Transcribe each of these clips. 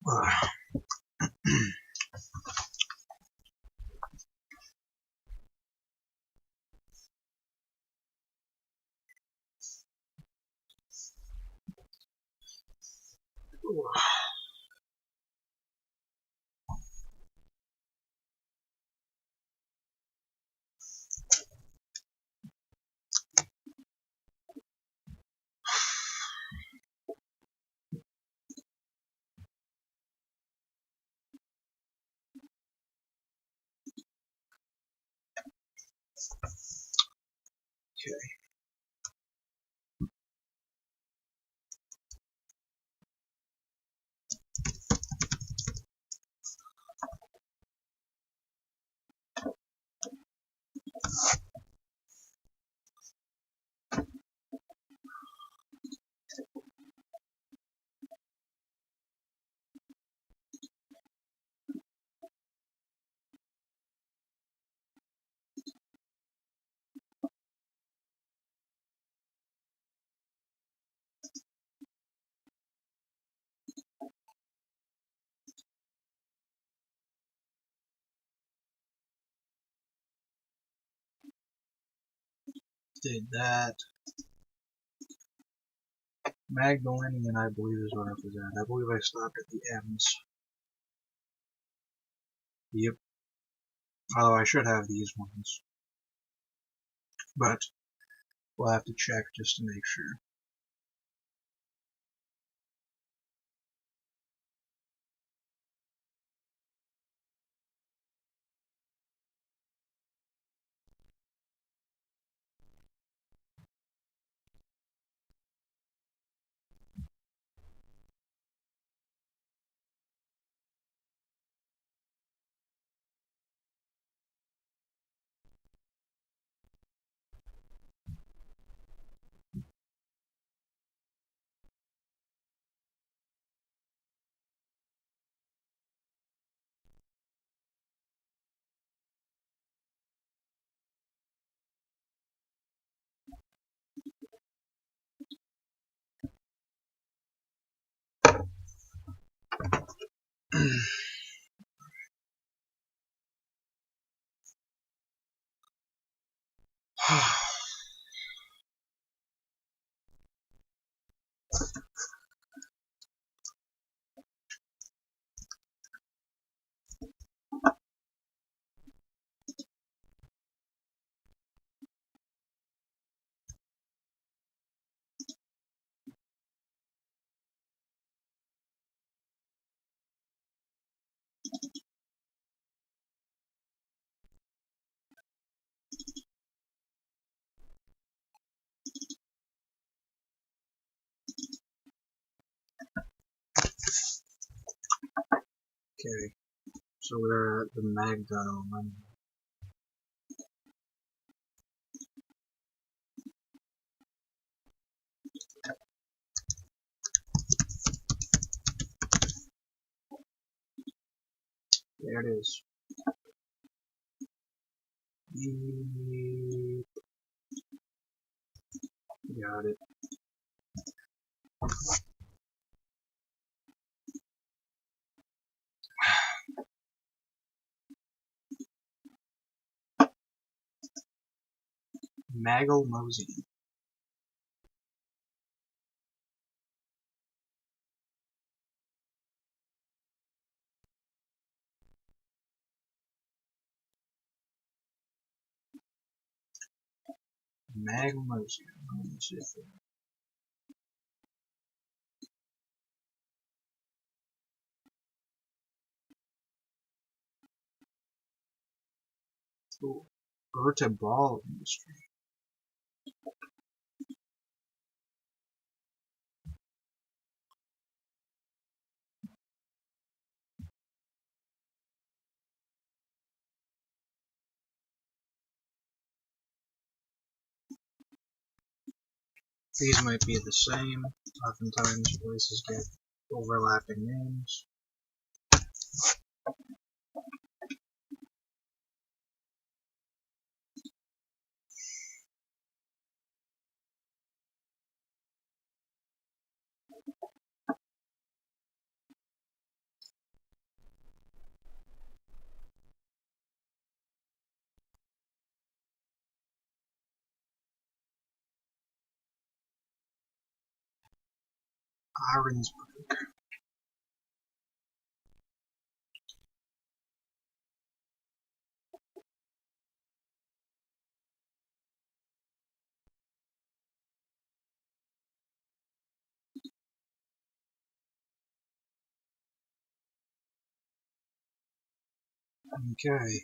Okay. Did that. Magdalenian, I believe, is where I was at. I believe I stopped at the M's. Yep. Although I should have these ones. But we'll have to check just to make sure. Okay. So we're at the Magdalene. There it is. Yep. Got it. Maglemosian. Maglemosian. Let me see if cool. Vertebral industry. These might be the same. Oftentimes places get overlapping names. Ironsburg. Okay.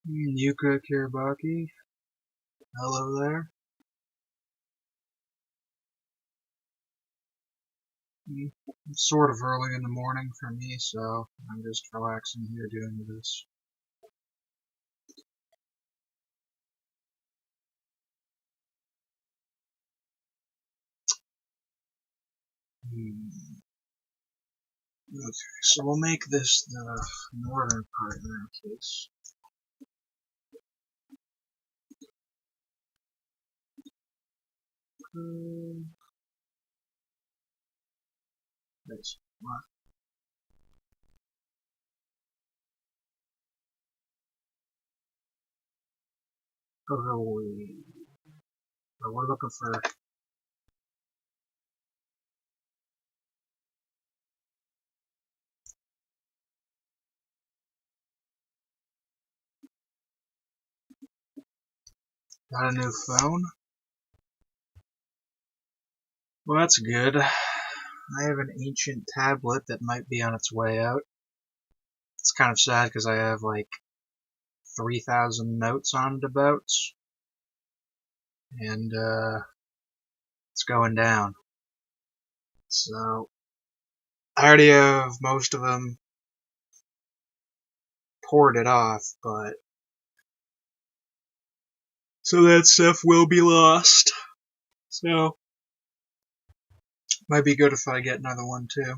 Yuka Kiribaki. Hello there. It's sort of early in the morning for me, so I'm just relaxing here doing this. Okay, so we'll make this the northern part in that case. Nice. What? We're looking for got a new phone. Well, that's good. I have an ancient tablet that might be on its way out. It's kind of sad because I have like 3,000 notes on it about, and it's going down. So I already have most of them ported off, but so that stuff will be lost. So might be good if I get another one too.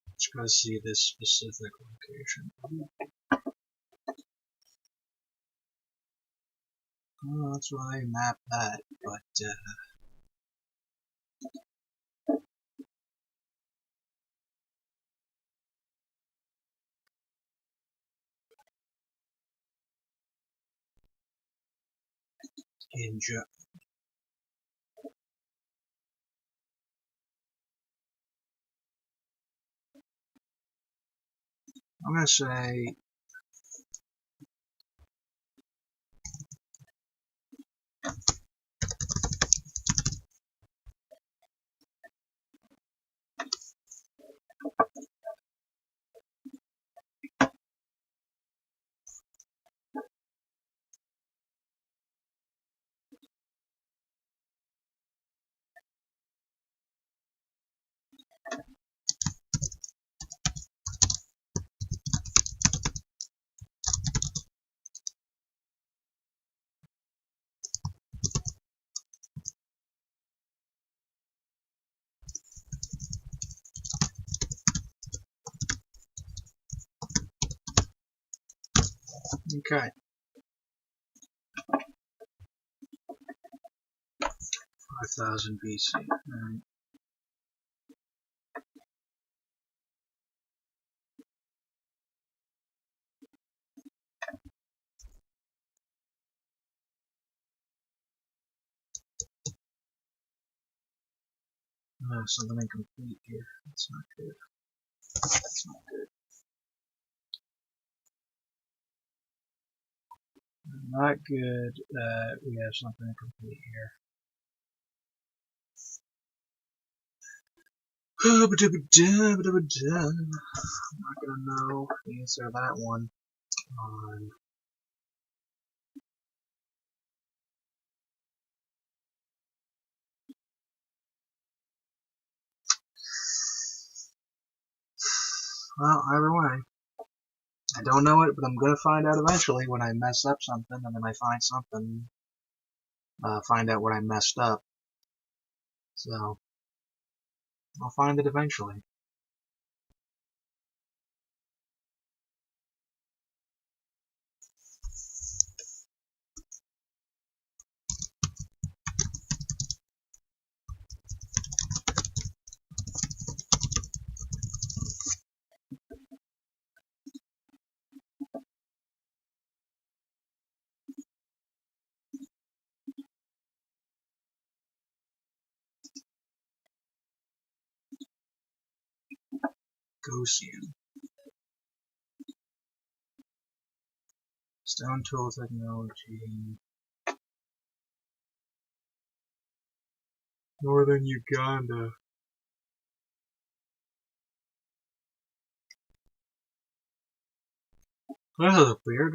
Let's go see this specific location. Oh, that's why I mapped that, but I'm gonna say Okay. 5000 BC. Alright. Something incomplete here. That's not good. That's not good. Not good. We have something incomplete here. I'm not gonna know the answer to that one. Well, either way. I don't know it, but I'm gonna find out eventually when I mess up something, and then I find something, find out what I messed up. So, I'll find it eventually. Gaussian. Stone tool technology. Northern Uganda. That looks weird.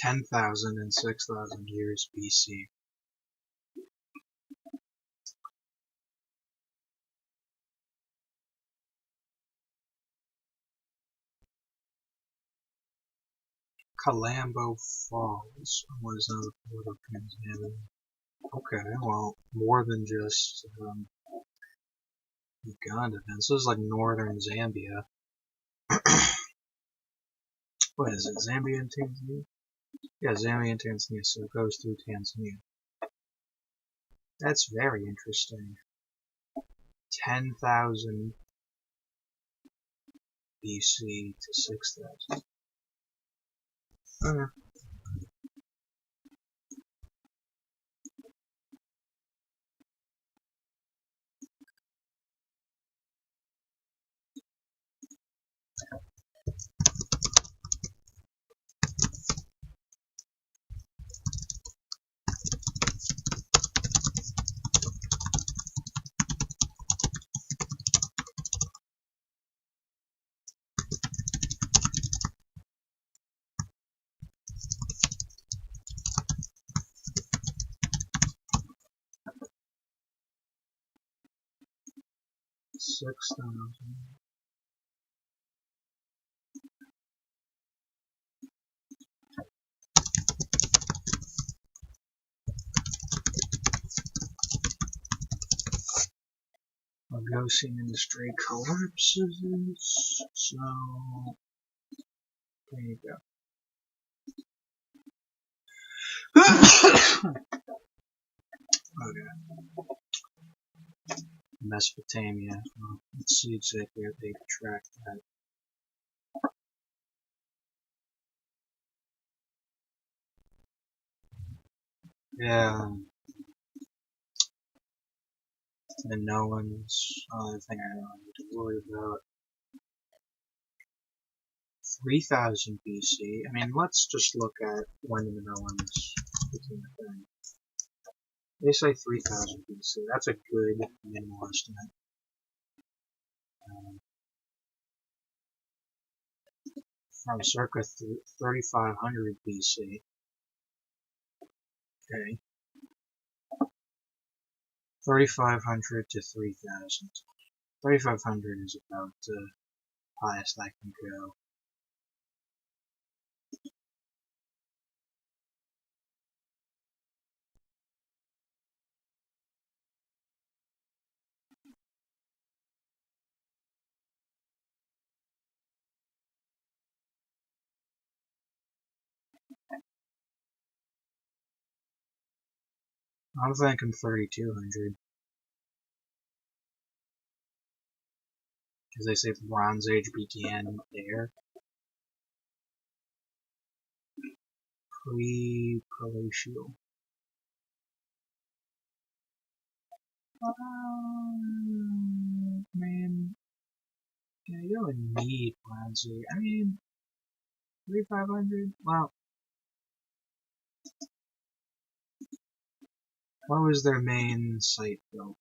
$10,000 and 6,000 years BC. Kalambo Falls. What is another port of Tanzania? Okay, well, more than just Uganda. Then. So this is like northern Zambia. What is it? Zambia and Tanzania? Yeah, Zambia and Tanzania. So it goes through Tanzania. That's very interesting. 10,000 BC to 6,000. Okay. $6,000. Gaussian industry collapses. So there you go. Okay. Mesopotamia. Well, let's see exactly how they track that. Yeah. The Nolan's other thing I don't need to worry about. 3000 BC. I mean, let's just look at when the Nolan's became a thing. They say 3000 BC. That's a good minimal estimate. From circa 3500 BC. Okay. 3500 to 3000. 3500 is about the highest I can go. I'm thinking 3,200. Because they say the Bronze Age began there. Pre-palatial. Man, yeah, you don't need Bronze Age. I mean, 3,500? Wow. What was their main site built?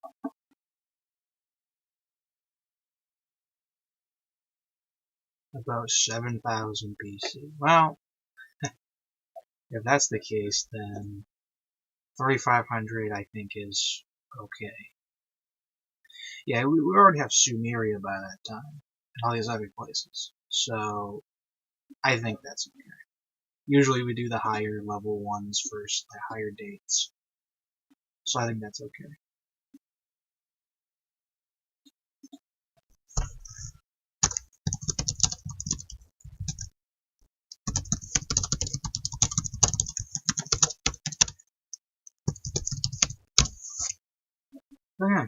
About 7,000 BC. Well, if that's the case, then 3,500 I think is okay. Yeah, we already have Sumeria by that time, and all these other places. So, I think that's okay. Usually we do the higher level ones first, the higher dates. So I think that's okay. Okay.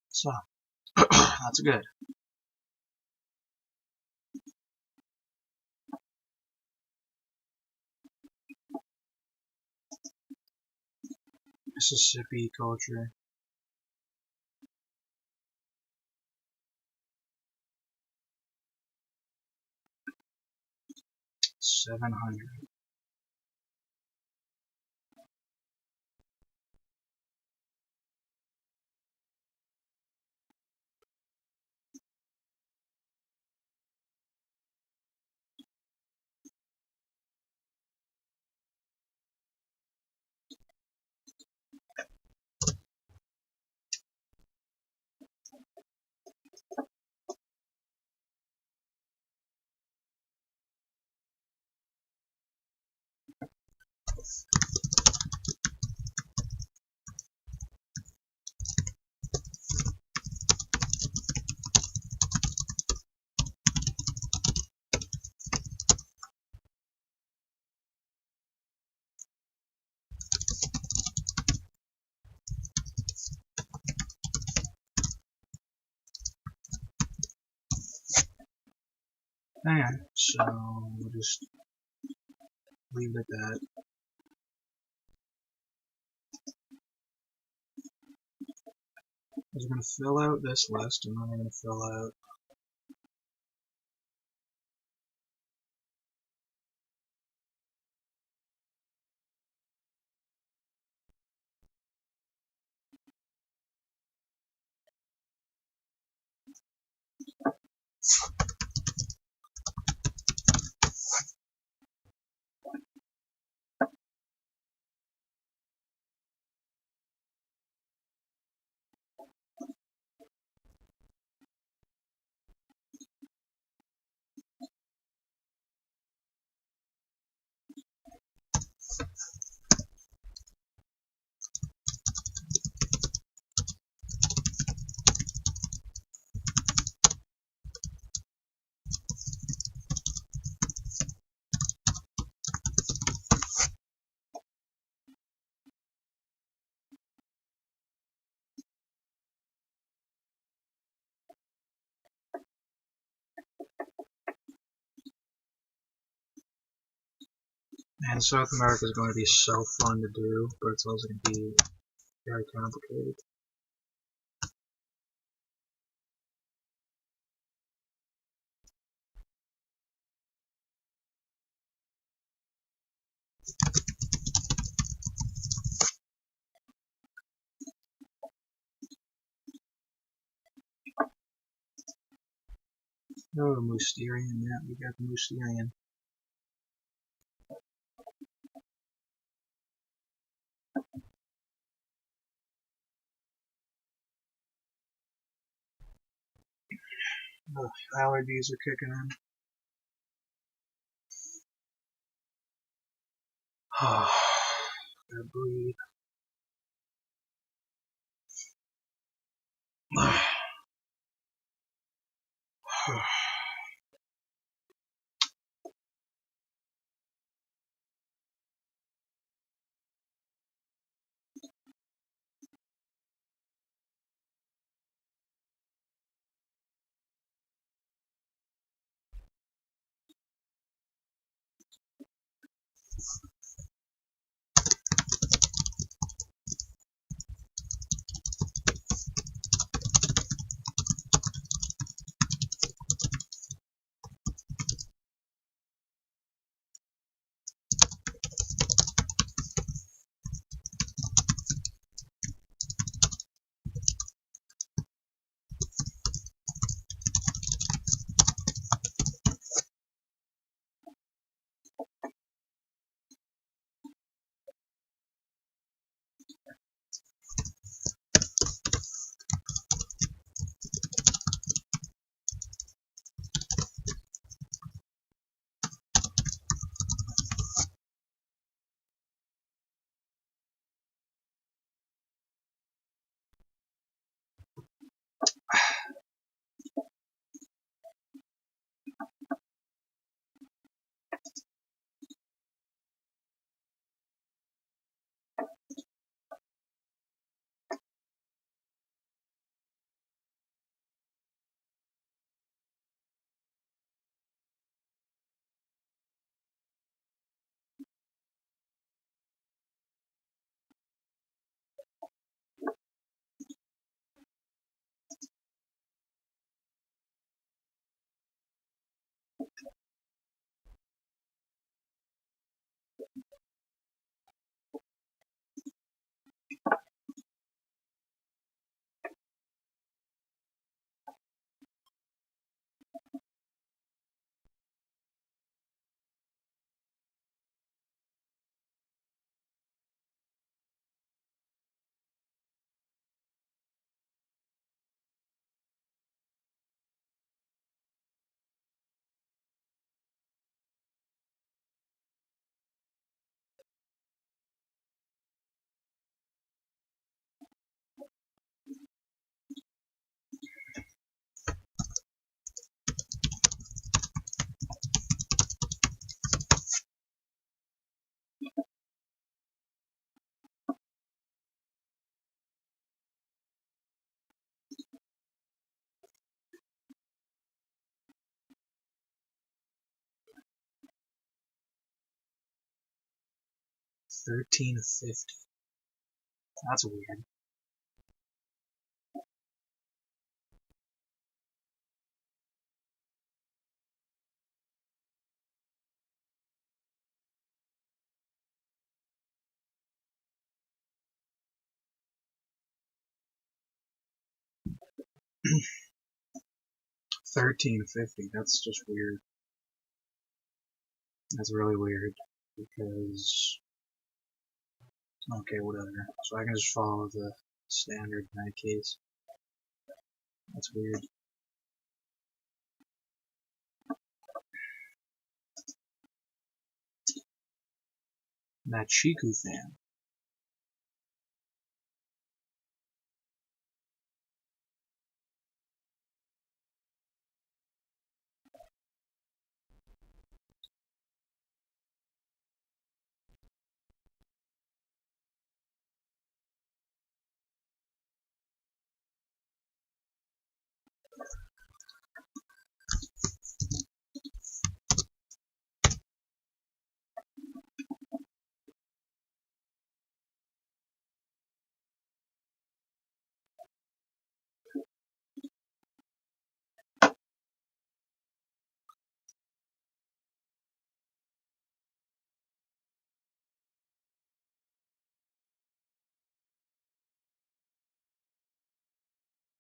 So, that's good. Mississippi culture. 700. Alright, so we'll just leave it at that. We're going to fill out this list, and then we're going to fill out and South America is going to be so fun to do, but it's also going to be very complicated. Oh, Mousterian, yeah, we got the Mousterian. Ugh, allergies are kicking in. Gotta breathe. Ugh. 1350. That's weird. $13.50. That's just weird. That's really weird because okay, whatever. So I can just follow the standard in that case. That's weird. Machiku fan.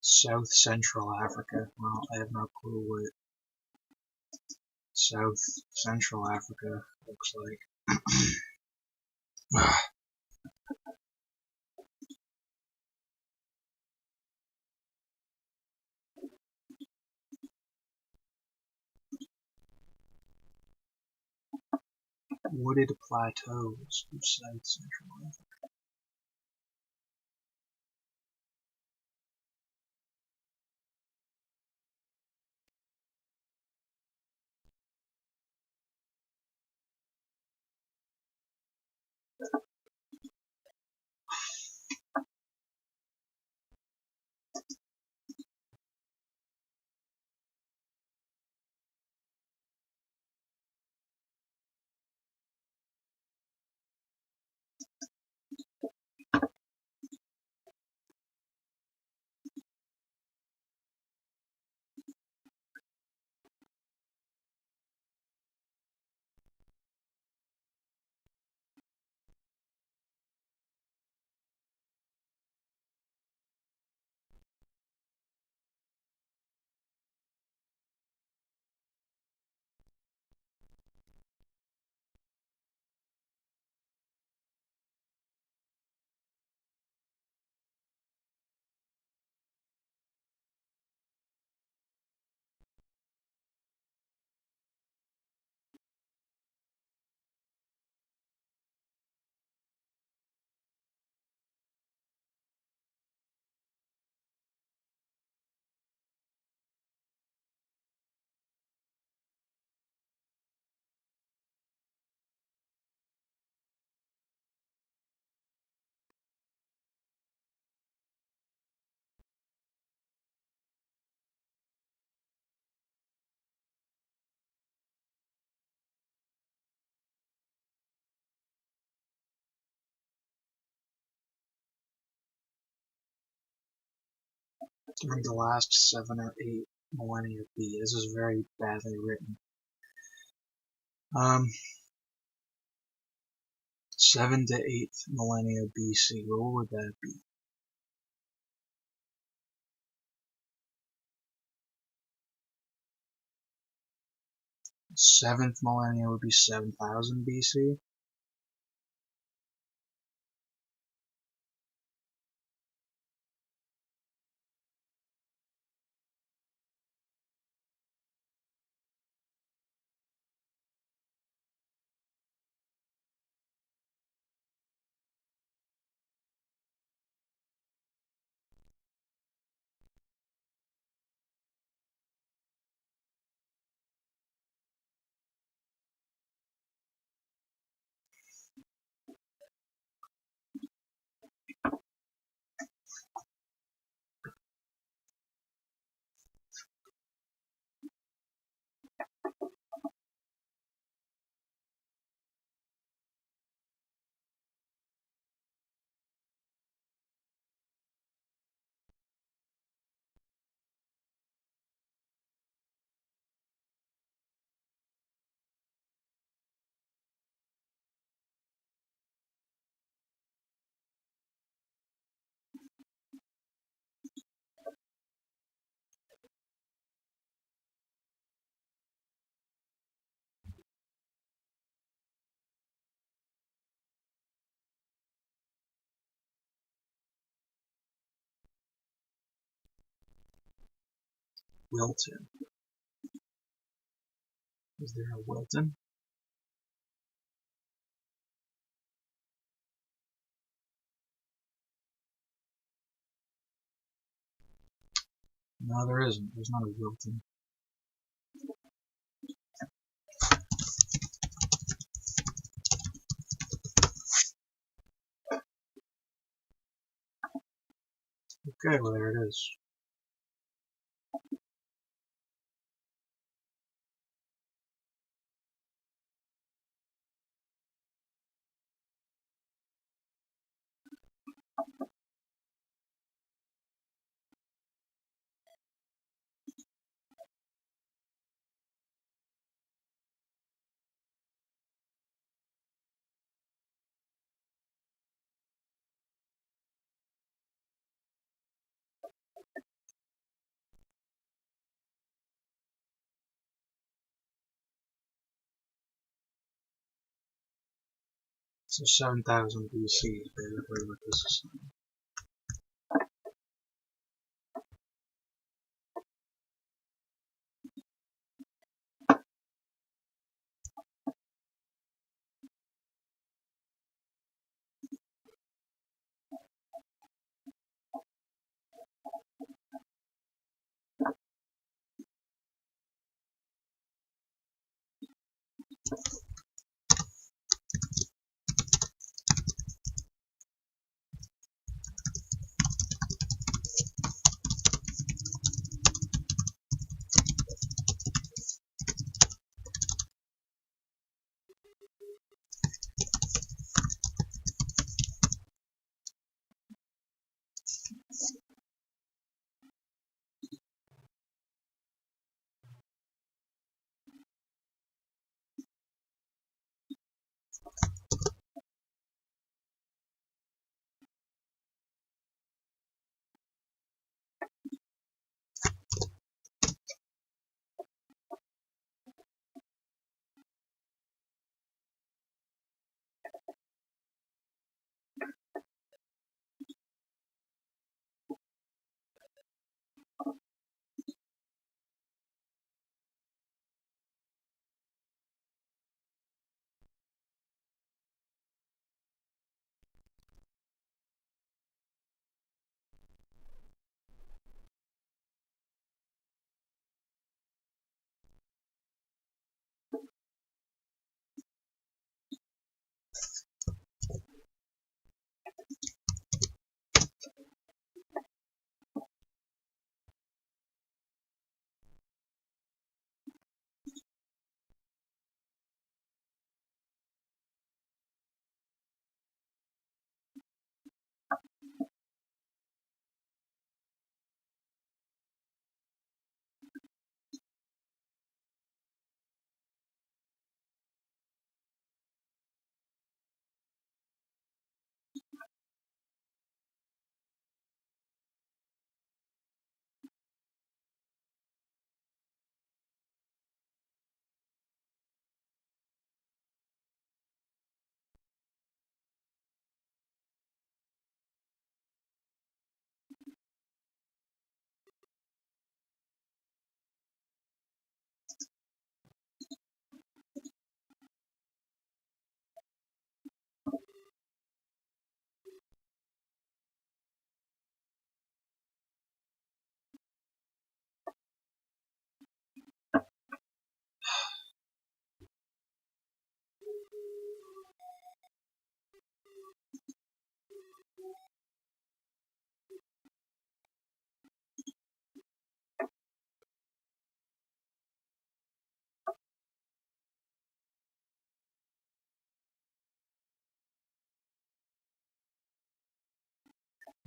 South Central Africa. Well, I have no clue what South Central Africa looks like. wooded plateaus of South Central Africa. During the last 7 or 8 millennia B. This is very badly written. 7 to 8th millennia BC. What would that be? Seventh millennia would be 7000 BC. Wilton. Is there a Wilton? No, there isn't. There's not a Wilton. Okay, well there it is. So 7000 BC is basically what this is saying.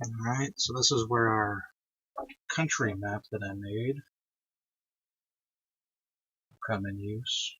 Alright, so this is where our country map that I made will come in use.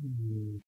Hmm.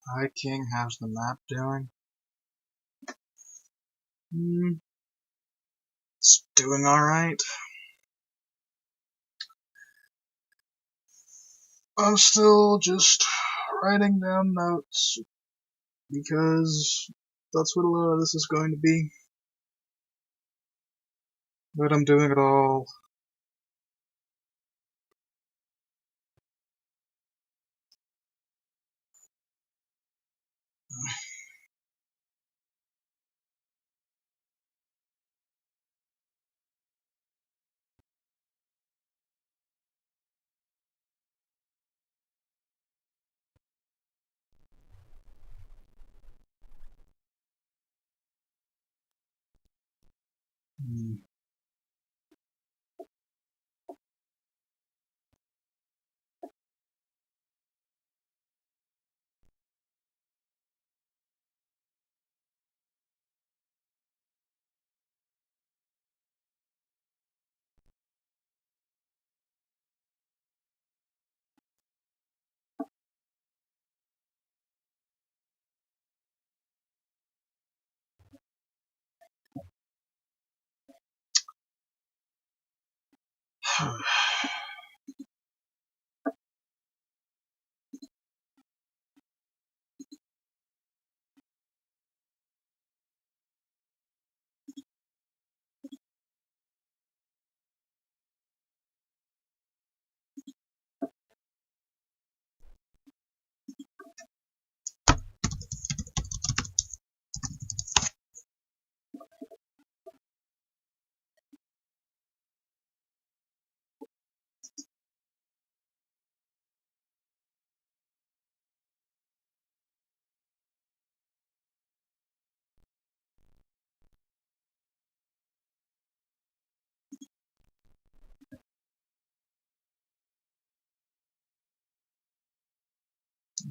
Hi King, how's the map doing? It's doing alright. I'm still just writing down notes because that's what a lot of this is going to be. But I'm doing it all.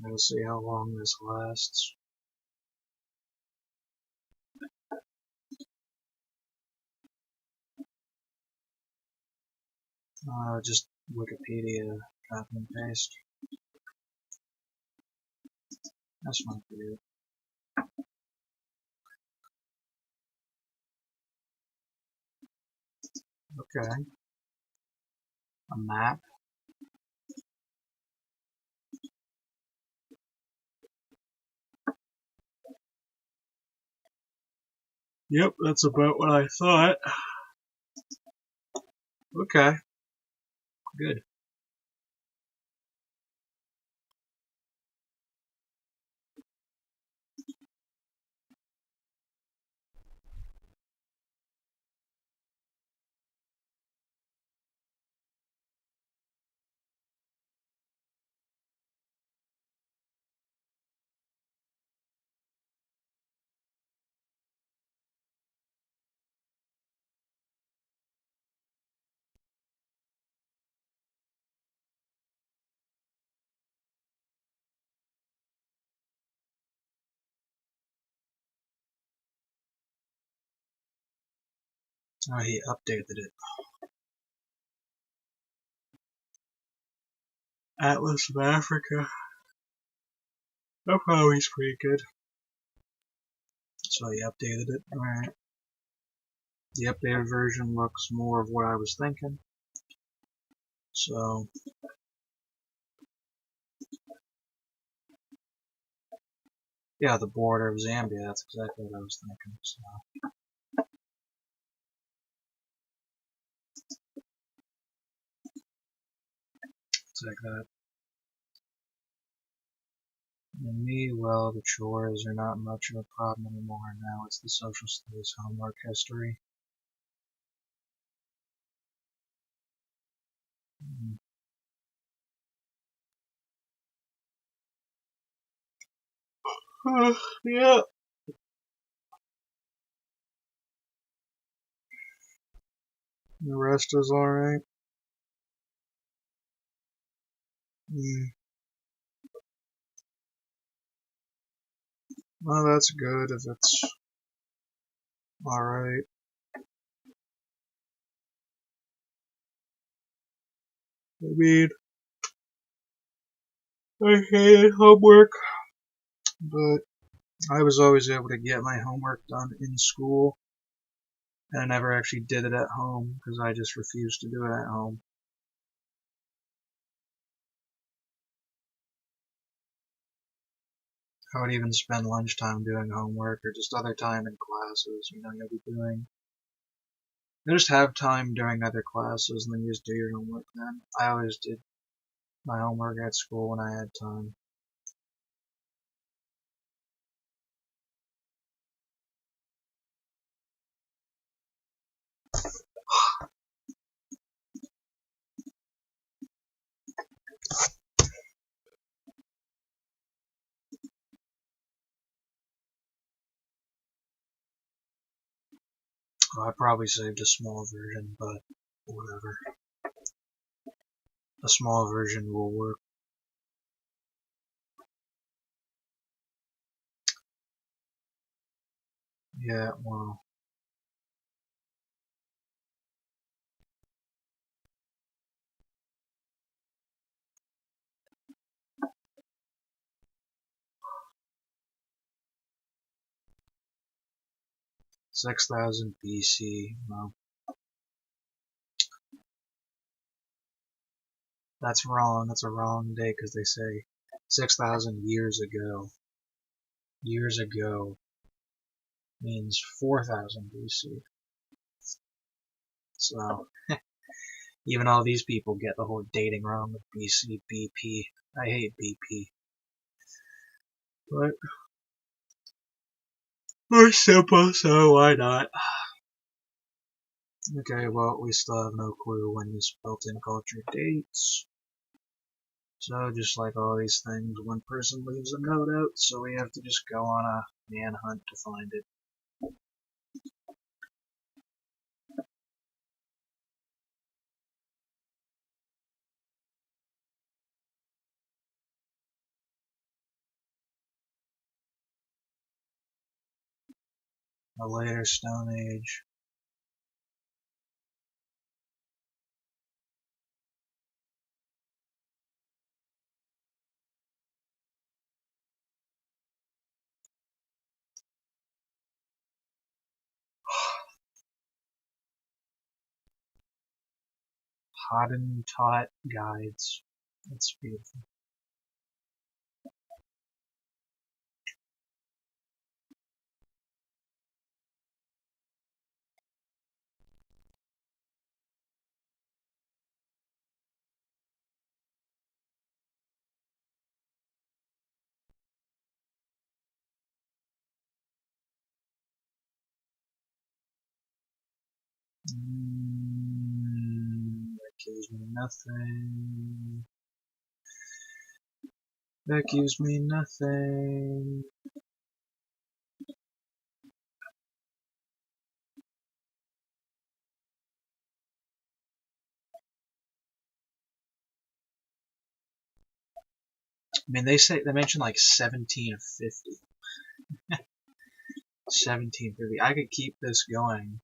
We'll see how long this lasts. Just Wikipedia copy and paste. That's might be it. Okay. A map. Yep, that's about what I thought. Okay, good. Oh, he updated it. Atlas of Africa. That probably's pretty good. So he updated it. Alright. The updated version looks more of what I was thinking. So, yeah, the border of Zambia, that's exactly what I was thinking. So, it's like that. And me, well, the chores are not much of a problem anymore. Now it's the social studies homework history. Yeah. The rest is alright. Well, that's good if it's alright. I mean, I hated homework But I was always able to get my homework done in school, and I never actually did it at home because I just refused to do it at home. I would even spend lunchtime doing homework or just other time in classes, you'll be doing. You just have time during other classes and then you just do your homework then. I always did my homework at school when I had time. Well, I probably saved a small version, but whatever. A small version will work. Yeah, well. $6,000 BC. Well, that's wrong. That's a wrong day because they say 6,000 years ago. Years ago means 4,000 BC. So, even all these people get the whole dating wrong with BC, BP. I hate BP. But, we're simple, so why not? Okay, well, we still have no clue when this built-in culture dates. So, just like all these things, one person leaves a note out, so we have to just go on a manhunt to find it. A later Stone Age. Hottentot guides. That's beautiful. That gives me nothing. That gives me nothing. I mean, they mention like 1750. 1750. I could keep this going.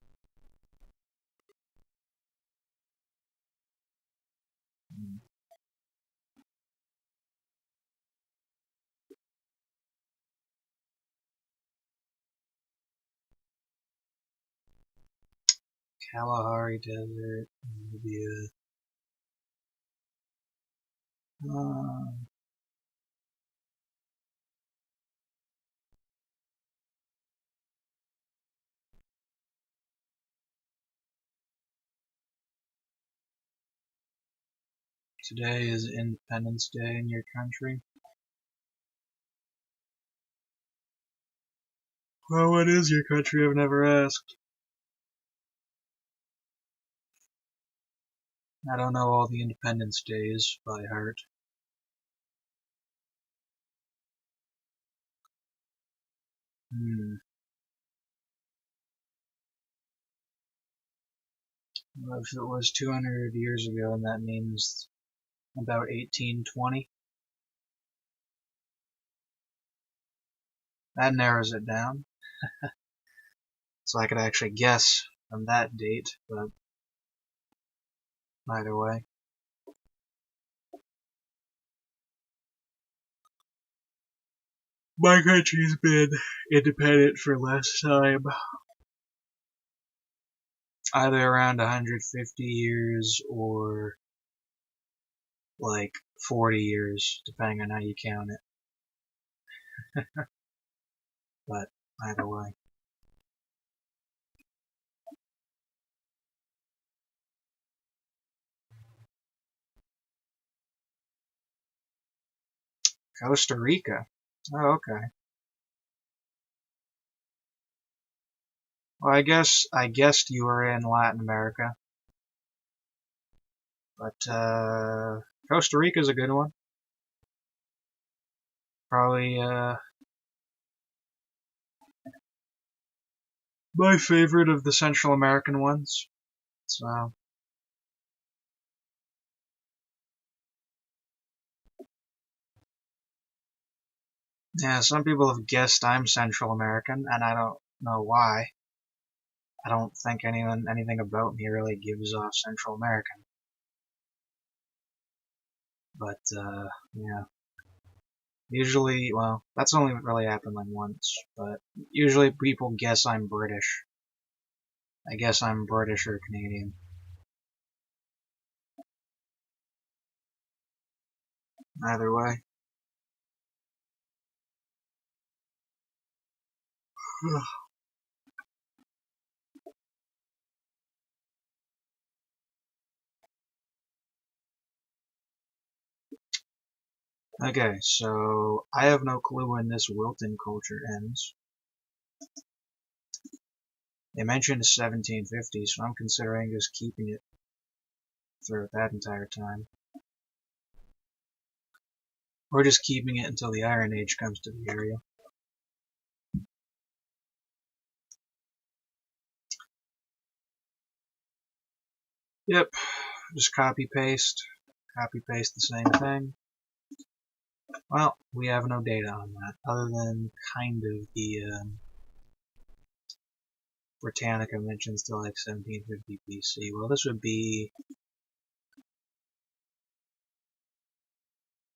Kalahari Desert, Namibia. Today is Independence Day in your country. Well, what is your country? I've never asked. I don't know all the Independence Days by heart. Well, if it was 200 years ago, then that means about 1820. That narrows it down. So I could actually guess from that date, but either way. My country's been independent for less time, either around 150 years or like 40 years, depending on how you count it. But either way. Costa Rica. Oh, okay. Well, I guessed you were in Latin America, but Costa Rica's a good one. Probably my favorite of the Central American ones. So yeah, some people have guessed I'm Central American, and I don't know why. I don't think anything about me really gives off Central American. But yeah. Usually, well, that's only really happened like once, but usually people guess I'm British. I guess I'm British or Canadian. Either way. Okay, so I have no clue when this Wilton culture ends. They mentioned 1750, so I'm considering just keeping it for that entire time. Or just keeping it until the Iron Age comes to the area. Yep, just copy paste the same thing. Well, we have no data on that, other than kind of the Britannica mentions till like 1750 BC. Well, this would be,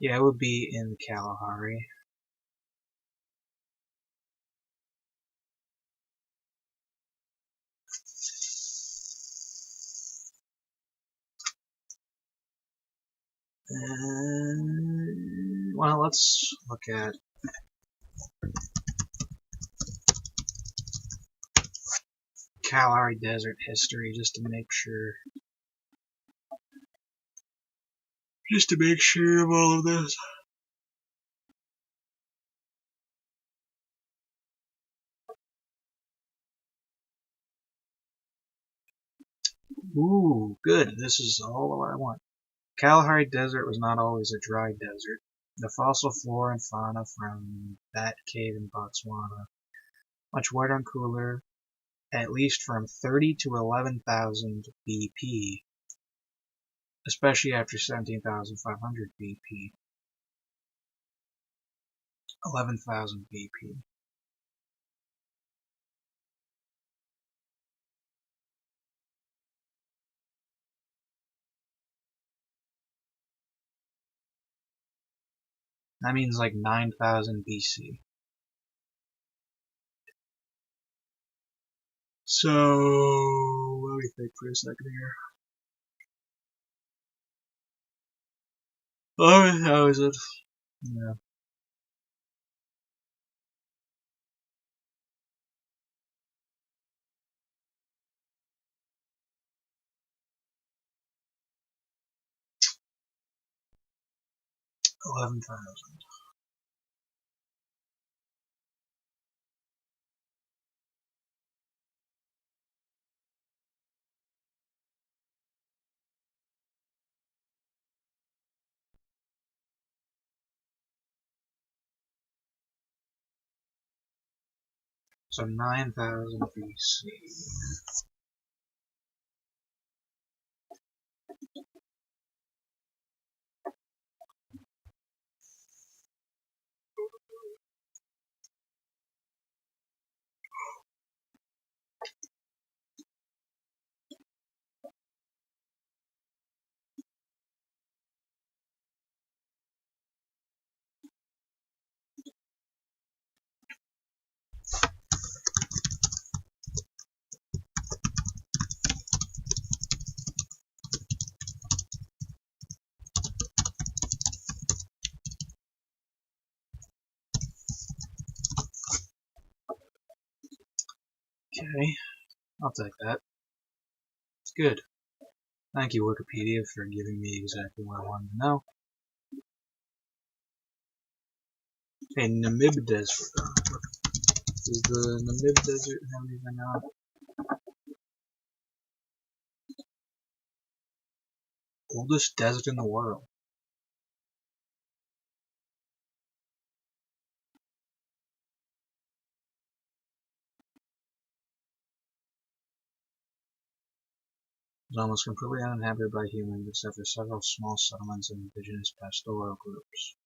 yeah, it would be in Kalahari. Well, let's look at Kalahari Desert history just to make sure. Just to make sure of all of this. Ooh, good. This is all I want. Kalahari Desert was not always a dry desert. The fossil flora and fauna from that cave in Botswana, much wetter and cooler, at least from 30 to 11,000 BP, especially after 17,500 BP. 11,000 BP. That means like 9,000 BC. So, let me think for a second here. Oh, how is it? Yeah. $11,000. So 9,000 BC. Okay, I'll take that. It's good. Thank you, Wikipedia, for giving me exactly what I wanted to know. Okay, Namib Desert. Does the Namib Desert have anything on it? Oldest desert in the world. Is almost completely uninhabited by humans except for several small settlements and indigenous pastoral groups.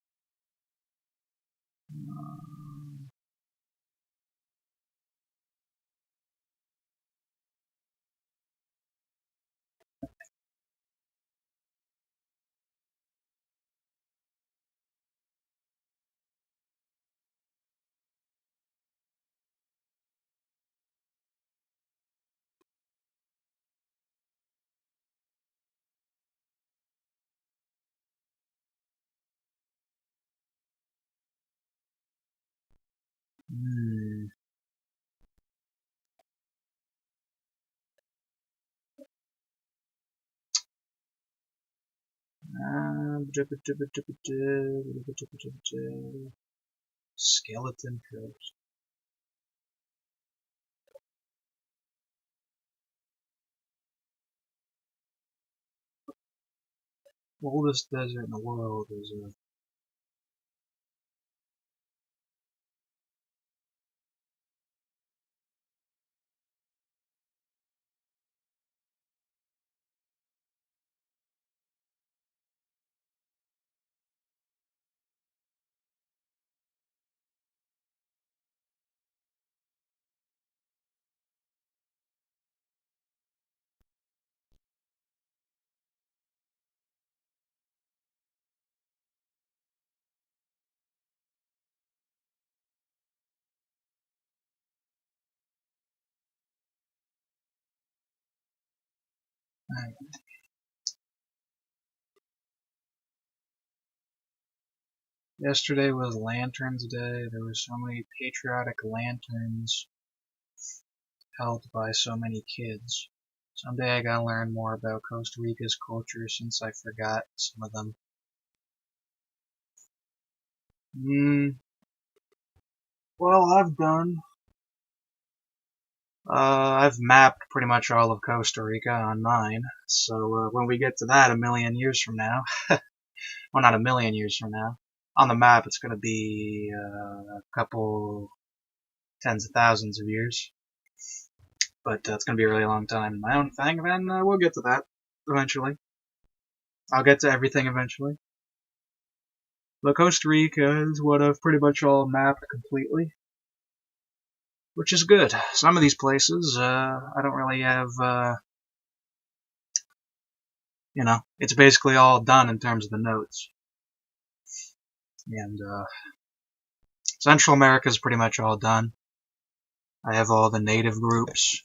Skeleton Coast. Oldest desert in the world is Yesterday was Lanterns Day. There were so many patriotic lanterns held by so many kids. Someday I gotta learn more about Costa Rica's culture since I forgot some of them. Well, I've mapped pretty much all of Costa Rica on mine. So when we get to that a million years from now, well, not a million years from now, on the map it's going to be a couple tens of thousands of years. But it's going to be a really long time in my own thing, and then we'll get to that eventually. I'll get to everything eventually. But Costa Rica is what I've pretty much all mapped completely, which is good. Some of these places, I don't really have, it's basically all done in terms of the notes. And Central America is pretty much all done. I have all the native groups.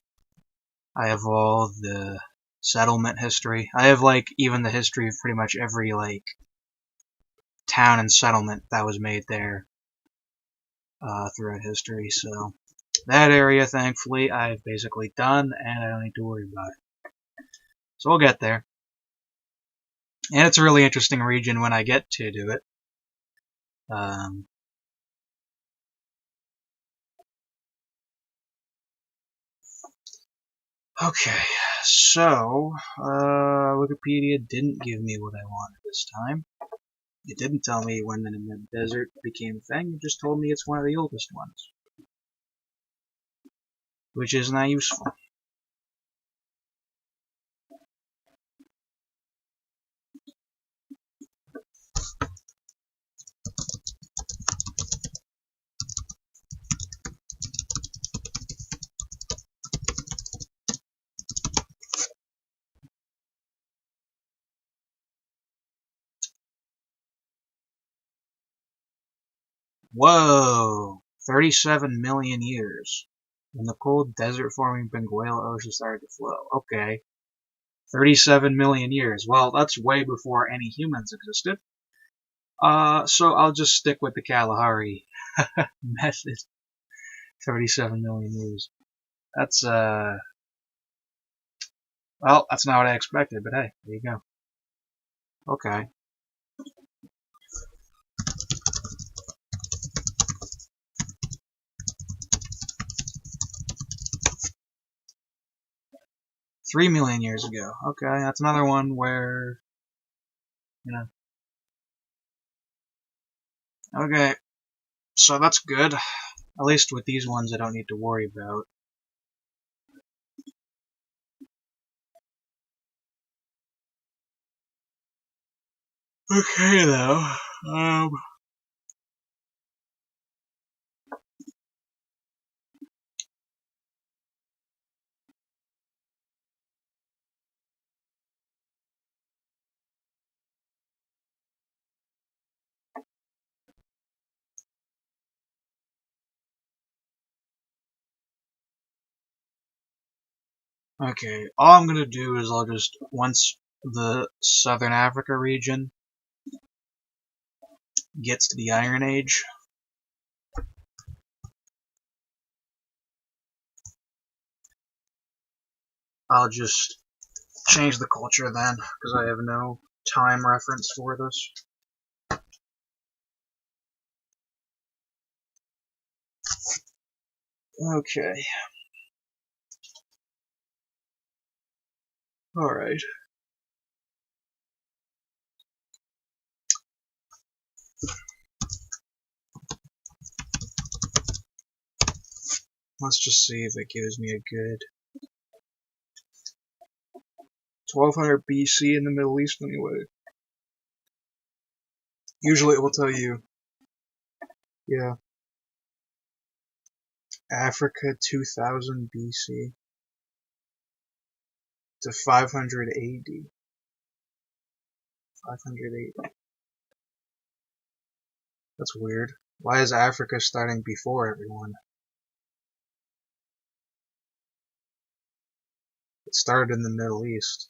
I have all the settlement history. I have, even the history of pretty much every, town and settlement that was made there throughout history. So that area, thankfully, I've basically done, and I don't need to worry about it. So we'll get there. And it's a really interesting region when I get to do it. Okay, so Wikipedia didn't give me what I wanted this time. It didn't tell me when the Namib Desert became a thing, it just told me it's one of the oldest ones. Which is not useful. Whoa! 37 million years. When the cold desert-forming Benguela Ocean started to flow. Okay. 37 million years. Well, that's way before any humans existed. So I'll just stick with the Kalahari method. 37 million years. That's, well, that's not what I expected, but hey, there you go. Okay. $3 million years ago. Okay, that's another one where, you know. Okay, so that's good. At least with these ones I don't need to worry about. Okay, though. Okay, all I'm gonna do is I'll just, once the Southern Africa region gets to the Iron Age, I'll just change the culture then, because I have no time reference for this. Okay. Alright. Let's just see if it gives me a good 1200 BC in the Middle East anyway. Usually it will tell you, yeah, Africa 2000 BC to 500 AD. 500 AD. That's weird. Why is Africa starting before everyone? It started in the Middle East.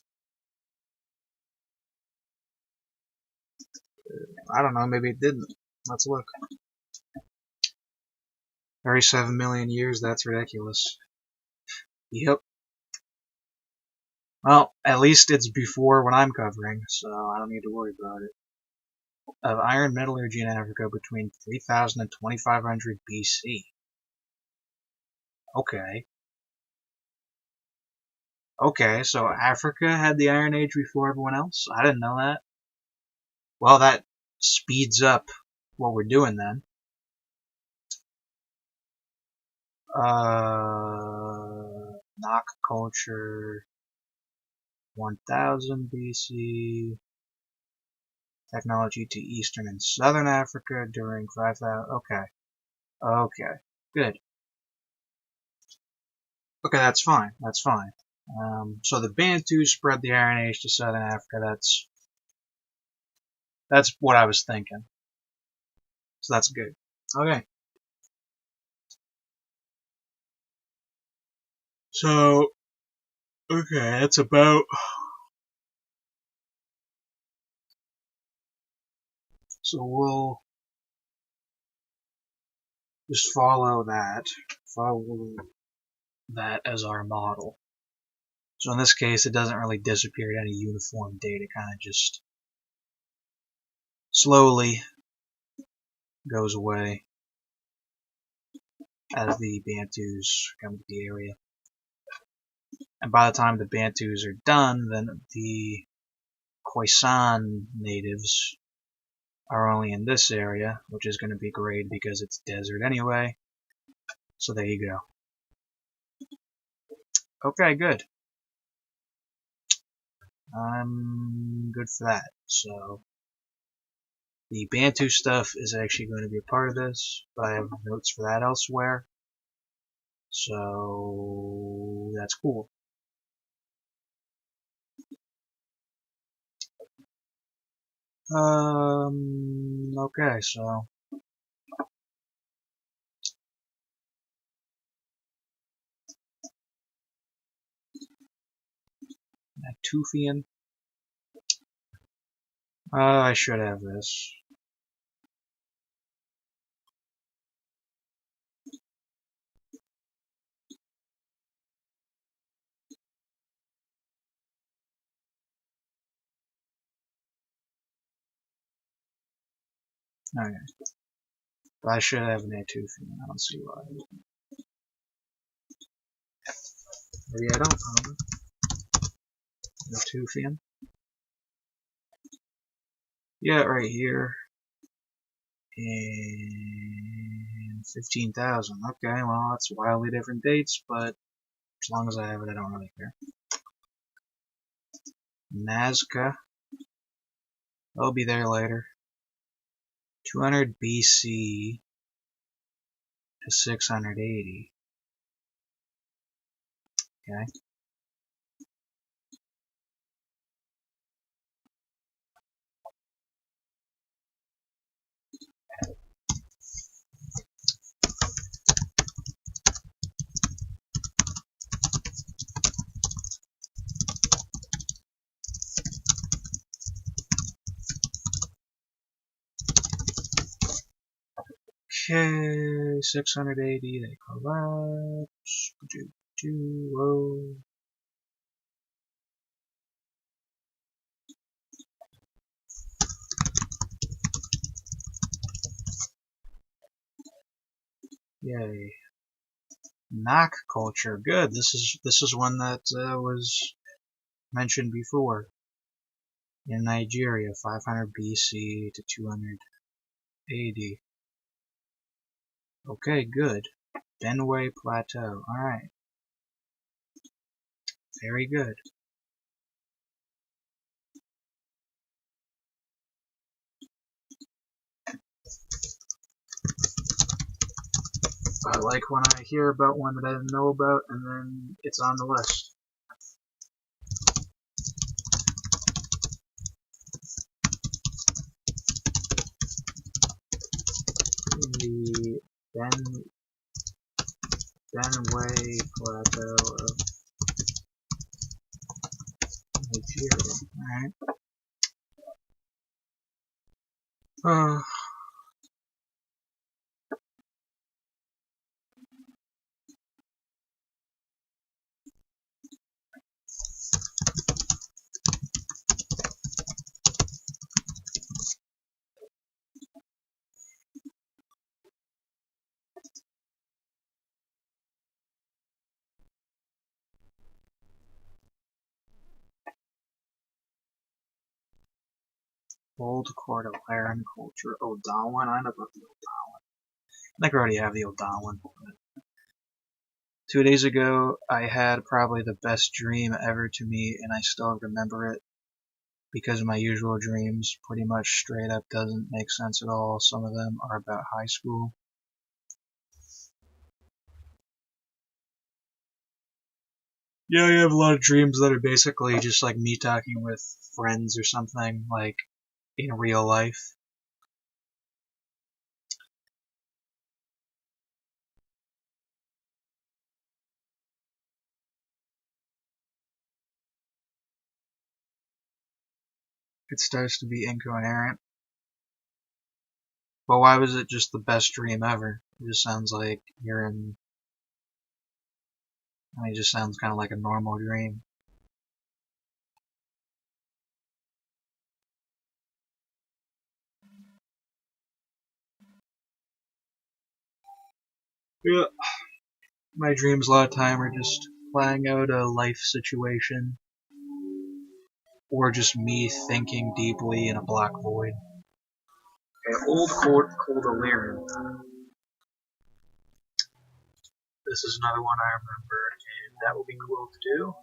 I don't know, maybe it didn't. Let's look. 37 million years, that's ridiculous. Yep. Well, at least it's before what I'm covering, so I don't need to worry about it. Of iron metallurgy in Africa between 3000 and 2500 BC. Okay. Okay, so Africa had the Iron Age before everyone else? I didn't know that. Well, that speeds up what we're doing then. Knock culture 1000 BC. Technology to Eastern and Southern Africa during 5000. Okay. Okay. Good. Okay, that's fine. That's fine. So the Bantu spread the Iron Age to Southern Africa. That's what I was thinking. So that's good. Okay. So, okay, that's about. So we'll just follow that as our model. So in this case, it doesn't really disappear at any uniform date. It kind of just slowly goes away as the Bantus come to the area. And by the time the Bantus are done, then the Khoisan natives are only in this area, which is going to be great because it's desert anyway. So there you go. Okay, good. I'm good for that. So the Bantu stuff is actually going to be a part of this, but I have notes for that elsewhere. So that's cool. Okay, so Natufian. I should have this. Okay. But I should have an Atufian. I don't see why. Maybe I don't. Atufian. Yeah, right here. And 15,000. Okay, well, that's wildly different dates, but as long as I have it, I don't really care. Nazca. I'll be there later. 200 BC to 680. Okay. Okay, 680, they collapse. Whoa. Yay. Knock culture, good. This is one that was mentioned before. In Nigeria, 500 BC to 200 AD. Okay, good. Benue Plateau. Alright. Very good. I like when I hear about one that I didn't know about and then it's on the list. The Benue Plateau of Nigeria. Alright. Old Court of Iron Culture. Odawan? I know about the Odawan. I think I already have the Odawan. 2 days ago, I had probably the best dream ever to me, and I still remember it because my usual dreams pretty much straight up doesn't make sense at all. Some of them are about high school. Yeah, I have a lot of dreams that are basically just like me talking with friends or something, like in real life. It starts to be incoherent. But why was it just the best dream ever? It just sounds like you're in. I mean, it just sounds kind of like a normal dream. Yeah. My dreams a lot of time are just playing out a life situation, or just me thinking deeply in a black void. Okay, Old Court Coldaliran. This is another one I remember, and that will be cool to do.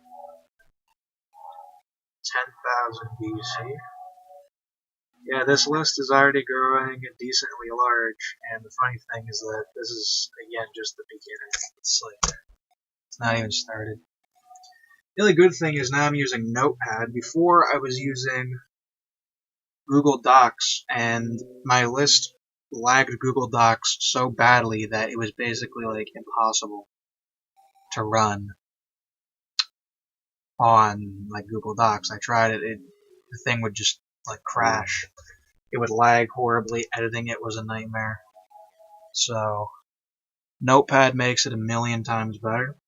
10,000 BC. Yeah, this list is already growing decently large, and the funny thing is that this is, again, just the beginning. It's not even started. The only good thing is now I'm using Notepad. Before I was using Google Docs, and my list lagged Google Docs so badly that it was basically like impossible to run on like Google Docs. I tried it, the thing would just like crash. It would lag horribly. Editing it was a nightmare. So Notepad makes it a million times better.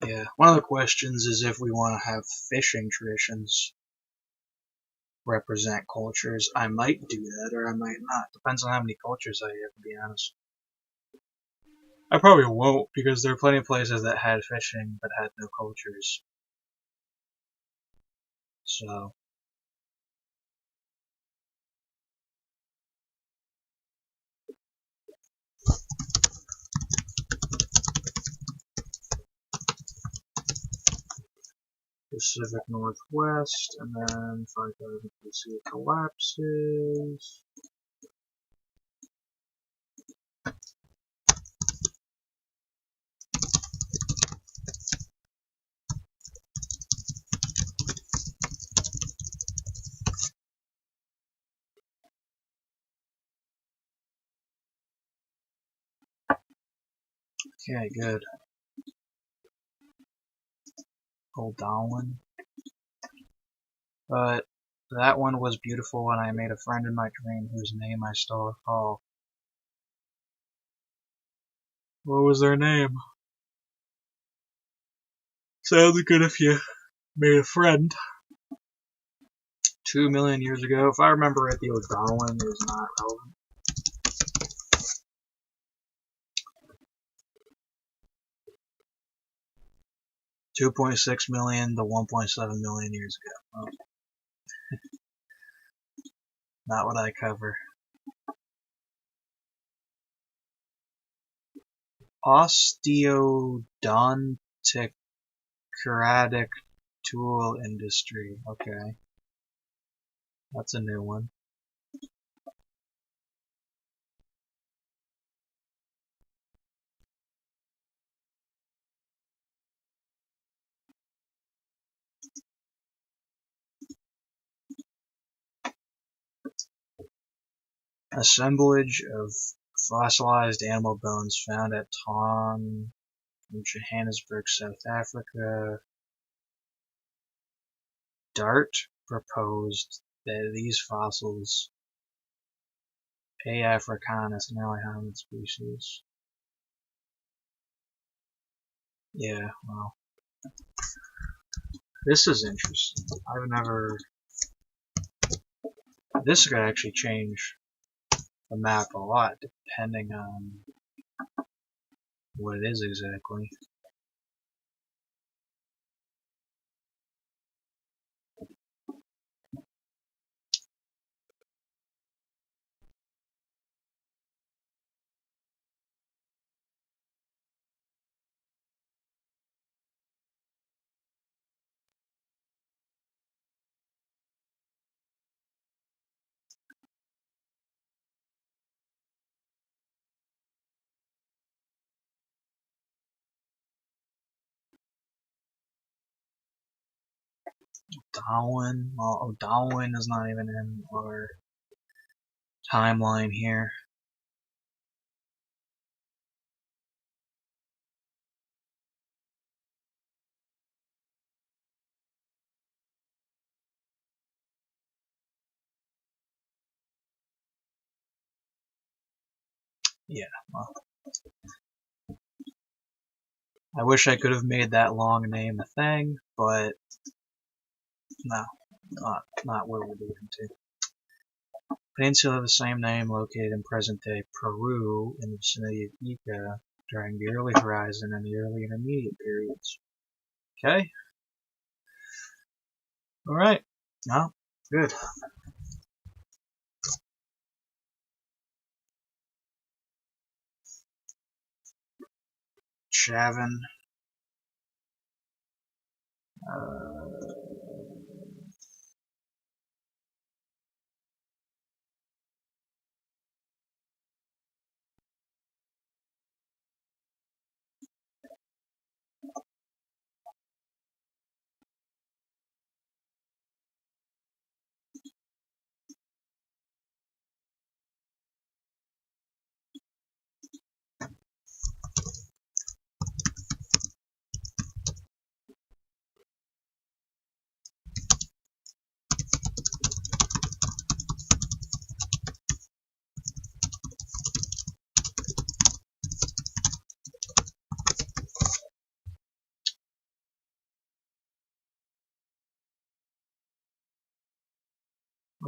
Yeah, one of the questions is if we want to have fishing traditions represent cultures. I might do that, or I might not. Depends on how many cultures I have, to be honest. I probably won't, because there are plenty of places that had fishing but had no cultures. So, Pacific Northwest, and then 5,000 BC collapses. Okay, good. Old Darwin. But that one was beautiful, and I made a friend in my dream whose name I still recall. What was their name? Sounds good if you made a friend. 2 million years ago. If I remember right, the old Darwin is not relevant. 2.6 million to 1.7 million years ago. Oh, not what I cover. Osteodontic tool industry. Okay. That's a new one. Assemblage of fossilized animal bones found at Tong in Johannesburg, South Africa. Dart proposed that these fossils, A. africanus, an early hominid species. Yeah, well, this is interesting. I've never. This could actually change the map a lot depending on what it is exactly. Darwin. Well, Darwin is not even in our timeline here. Yeah, well, I wish I could have made that long name a thing, but no, not where we're moving to. Peninsula of the same name located in present-day Peru in the vicinity of Ica during the early Horizon and the early Intermediate periods. Okay. Alright. No, good. Chavin.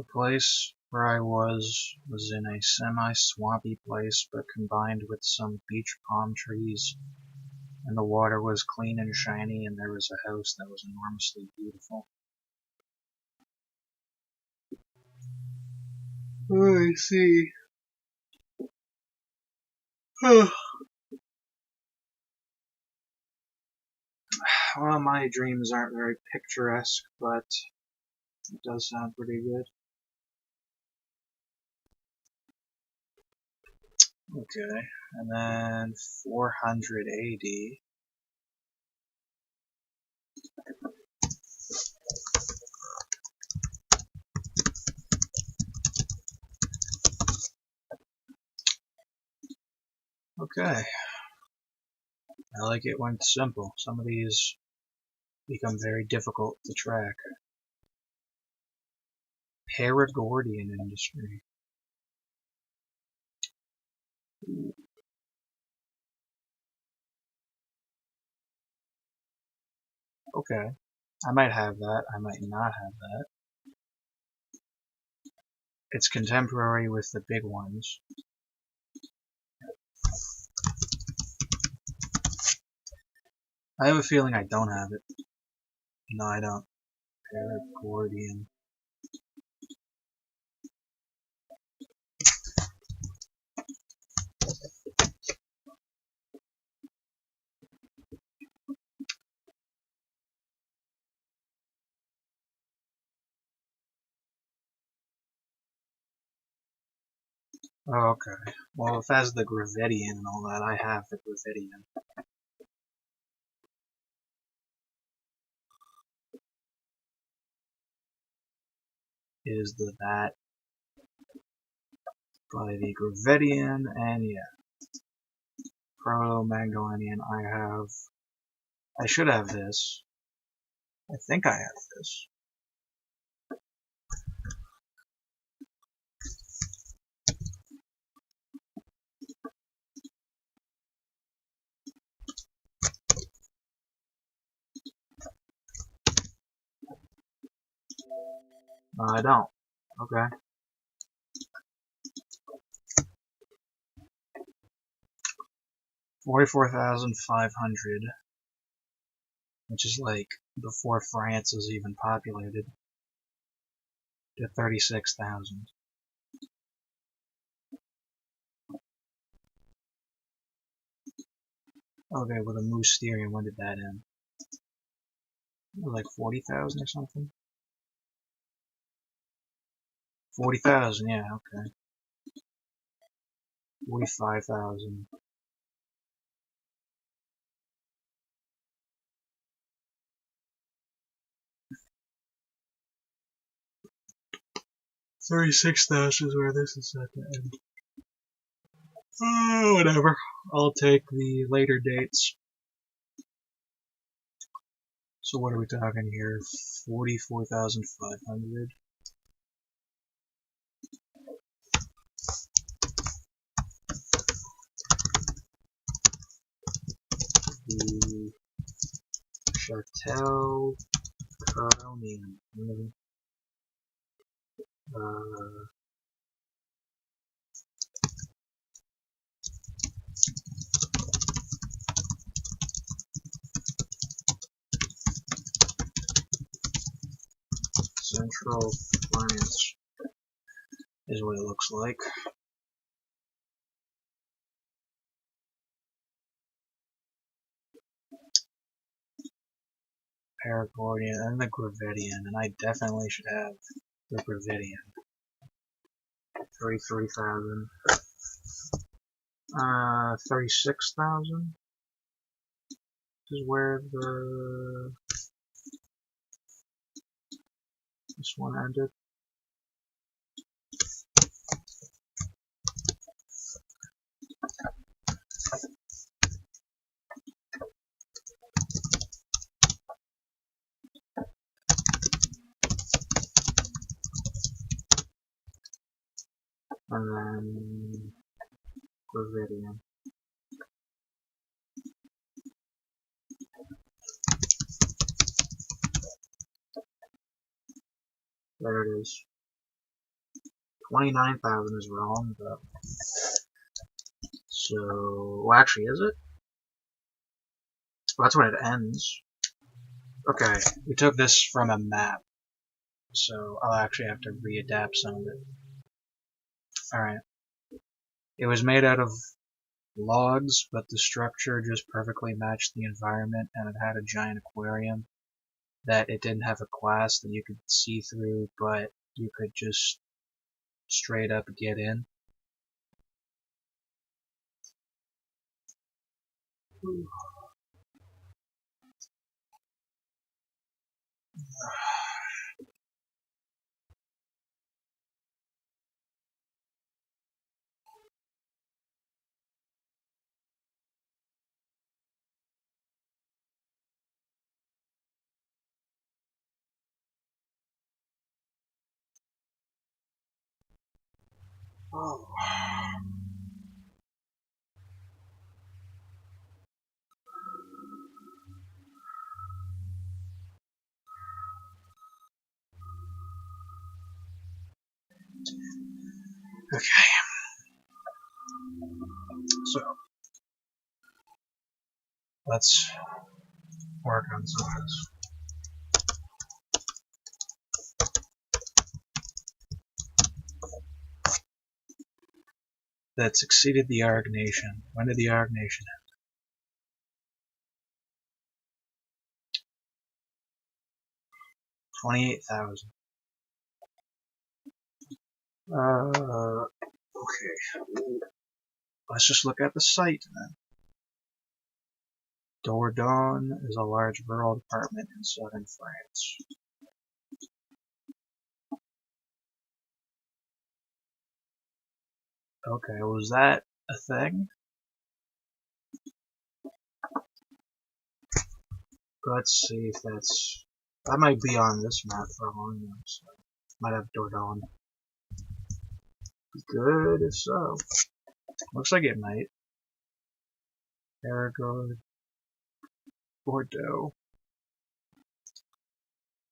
The place where I was in a semi-swampy place, but combined with some beach palm trees, and the water was clean and shiny, and there was a house that was enormously beautiful. Oh, I see. Well, my dreams aren't very picturesque, but it does sound pretty good. Okay, and then 400 AD. Okay, I like it when it's simple. Some of these become very difficult to track. Paragordian industry. Okay, I might have that, I might not have that. It's contemporary with the big ones. I have a feeling I don't have it. No, I don't. Paragordian. Oh, okay. Well, if it has the Gravidian and all that, I have the Gravidian. Is that by the Gravidian, and yeah. Proto-Magdalenian, I should have this. I think I have this. No, I don't. Okay. 44,500, which is like before France was even populated, to 36,000. Okay, with a Mousterian, when did that end? Like 40,000 or something? 40,000, yeah, okay. 45,000. $36,000 is where this is at the end. Oh, whatever. I'll take the later dates. So what are we talking here? 44,500. The Château Caronian. Central France is what it looks like. Paragordian and the Gravidian, and I definitely should have the Gravidian. 33,000. 36,000 is where this one ended. And then Gravidian. There it is. 29,000 is wrong, but... So... Well, actually, is it? Well, that's when it ends. Okay, we took this from a map, so I'll actually have to readapt some of it. Alright. It was made out of logs, but the structure just perfectly matched the environment, and it had a giant aquarium that it didn't have a glass that you could see through, but you could just straight up get in. Ooh. Oh. Okay. So, let's work on some of this. That succeeded the Arg Nation. When did the Arg Nation end? 28,000. Okay. Let's just look at the site then. Dordogne is a large rural department in southern France. Okay, was that a thing? Let's see if that's... That might be on this map for a long time, so might have Dordogne. Good, if so. Looks like it might. Perigord. Bordeaux.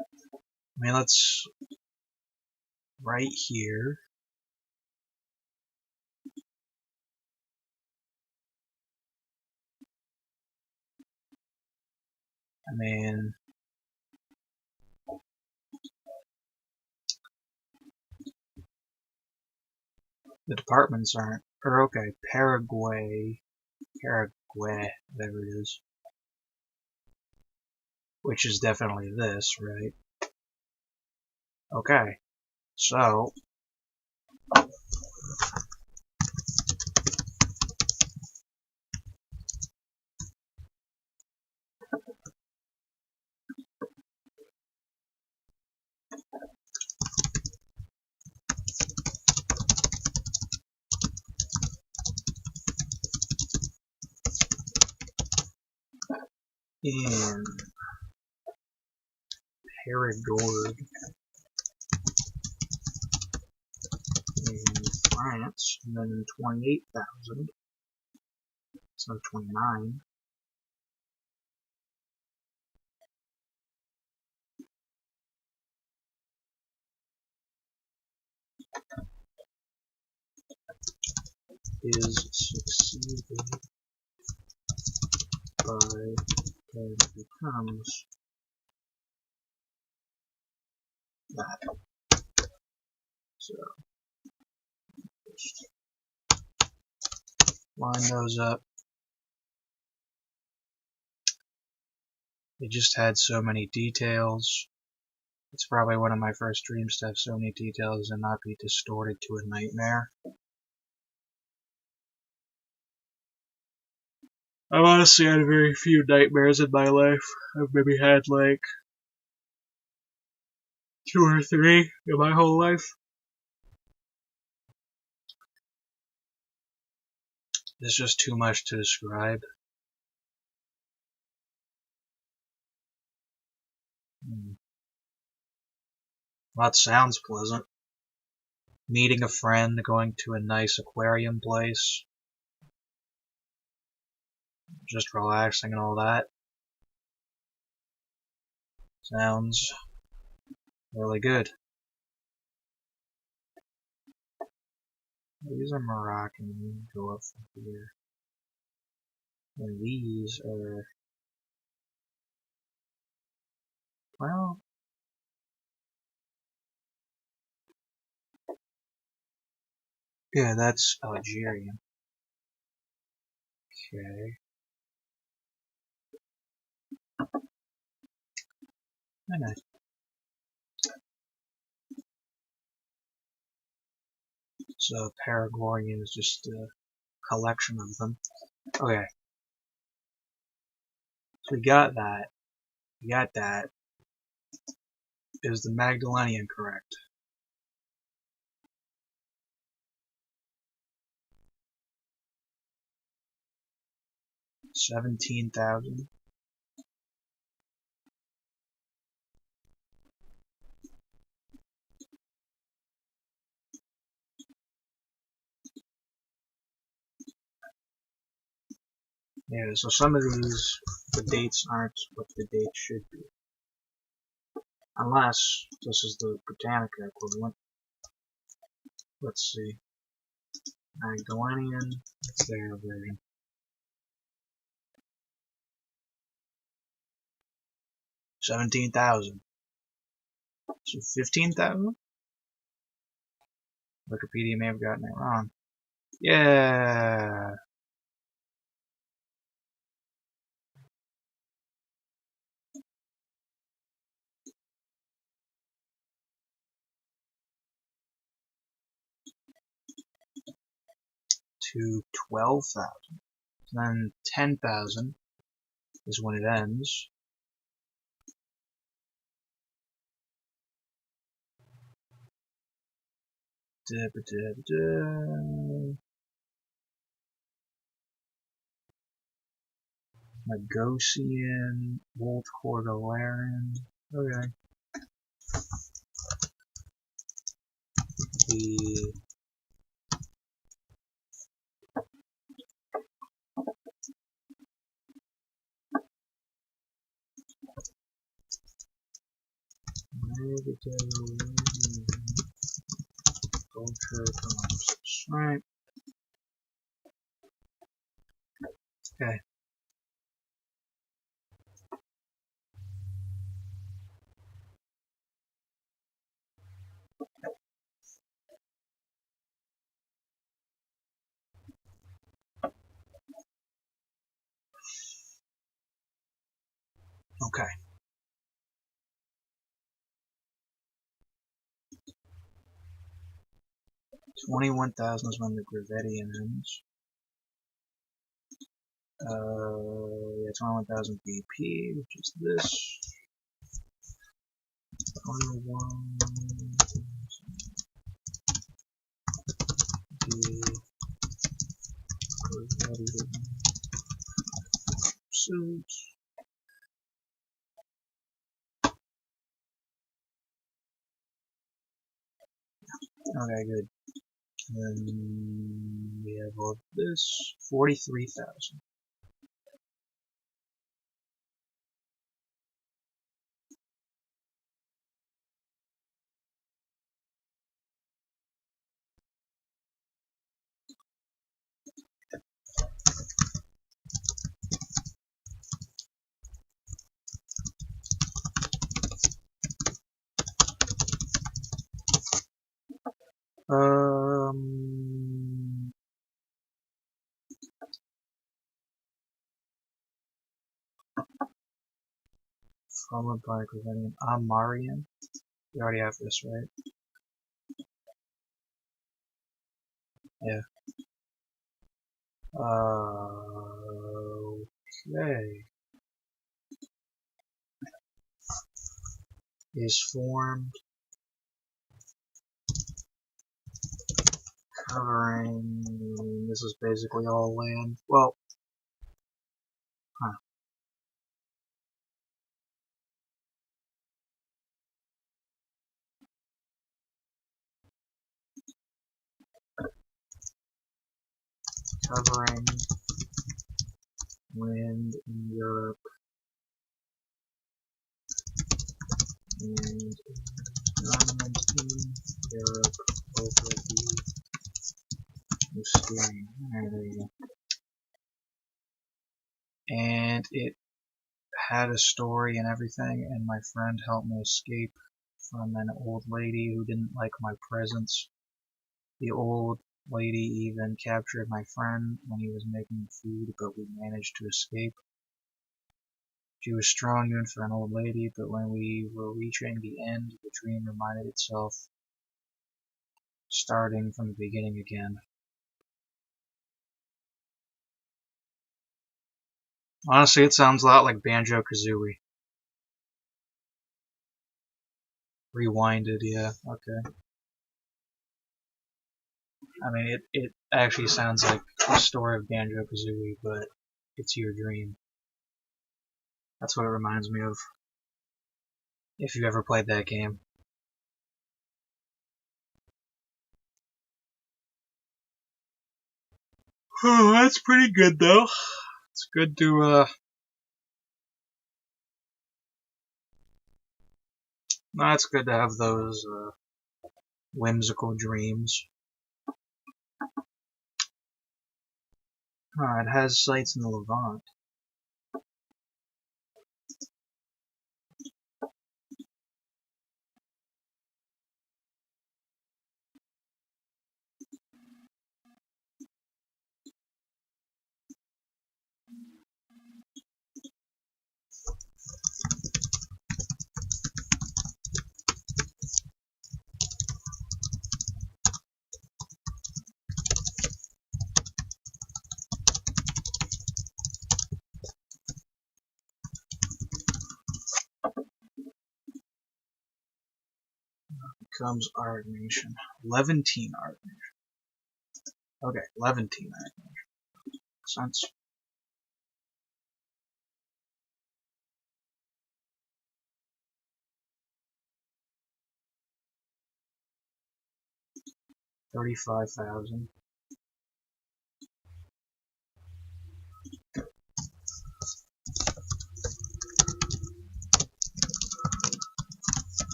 I mean, let's... Right here. I mean... The departments aren't... Or, okay, Paraguay, whatever it is. Which is definitely this, right? Okay, so... In Perigord, in France, and then in 28,000, so 29, is succeeded by and becomes that. So just line those up. It just had so many details. It's probably one of my first dreams to have so many details and not be distorted to a nightmare. I've honestly had very few nightmares in my life. I've maybe had like 2 or 3 in my whole life. It's just too much to describe. Well, that sounds pleasant. Meeting a friend, going to a nice aquarium place. Just relaxing and all that. Sounds really good. These are Moroccan. We can go up from here. And these are, well, yeah, that's Algerian. Okay. Nice. So Paraguayan is just a collection of them. Okay. So we got that. We got that. Is the Magdalenian correct? $17,000. Yeah, so some of these, the dates aren't what the dates should be. Unless this is the Britannica equivalent. Let's see. Magdalenian, it's their version. $17,000. So 15,000? Wikipedia may have gotten it wrong. Yeah. To 12,000. Then 10,000 is when it ends. Magosian, Old Cordilleran. Okay. The Alright. Okay. Okay. 21,000 is when the Gravettian ends. Yeah, 21,000 BP, which is this. 21 the Gravettian suit. Okay, good. And then we have all this. 43,000. Followed by Gravettian Amarian. We already have this, right? Yeah. Okay. Is formed covering. This is basically all land. Well, huh. Covering land in Europe and environment in Europe over the New steering. Alright, there you go. And it had a story and everything, and my friend helped me escape from an old lady who didn't like my presence. The old lady even captured my friend when he was making food, but we managed to escape. She was strong even for an old lady, but when we were reaching the end, the dream reminded itself, starting from the beginning again. Honestly, it sounds a lot like Banjo-Kazooie. Rewinded, yeah, okay. I mean, it actually sounds like the story of Banjo-Kazooie, but it's your dream. That's what it reminds me of. If you ever played that game. Oh, that's pretty good though. It's good to no, it's good to have those whimsical dreams. Oh, it has sites in the Levant. Becomes Art Nation. Levantine Art Nation. Okay, Levantine Art Nation. Makes sense. $35,000.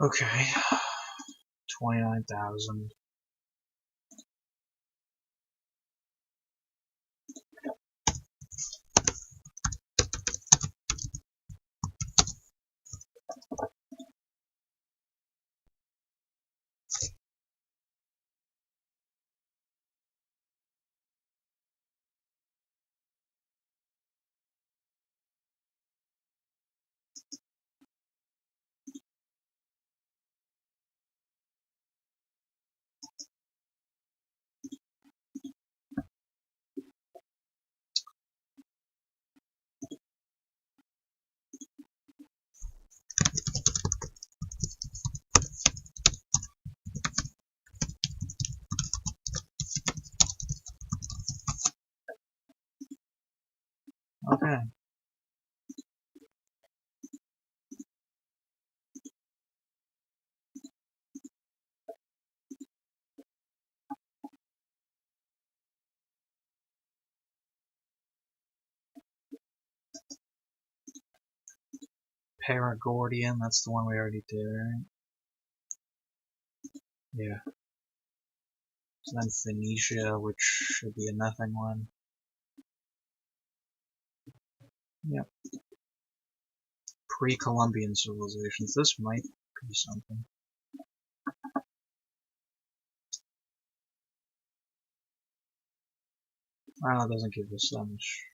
Okay. 29,000. Okay. Paragordian, that's the one we already did, right? Yeah. So then Phoenicia, which should be a nothing one. Yep. Pre-Columbian civilizations. This might be something. Well, it doesn't give us that much.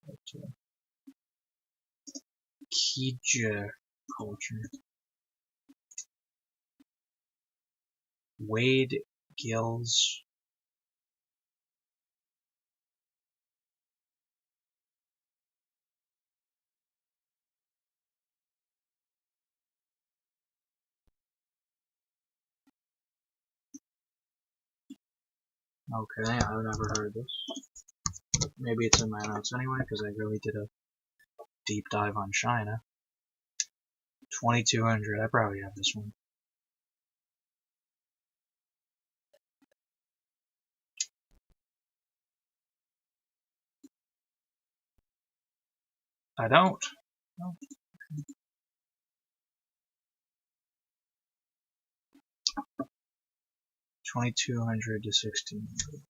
But, Kija culture. Wade Gills. Okay, I've never heard this. Maybe it's in my notes anyway, because I really did a deep dive on China. 2200, I probably have this one. I don't. No. 2200 to 1600.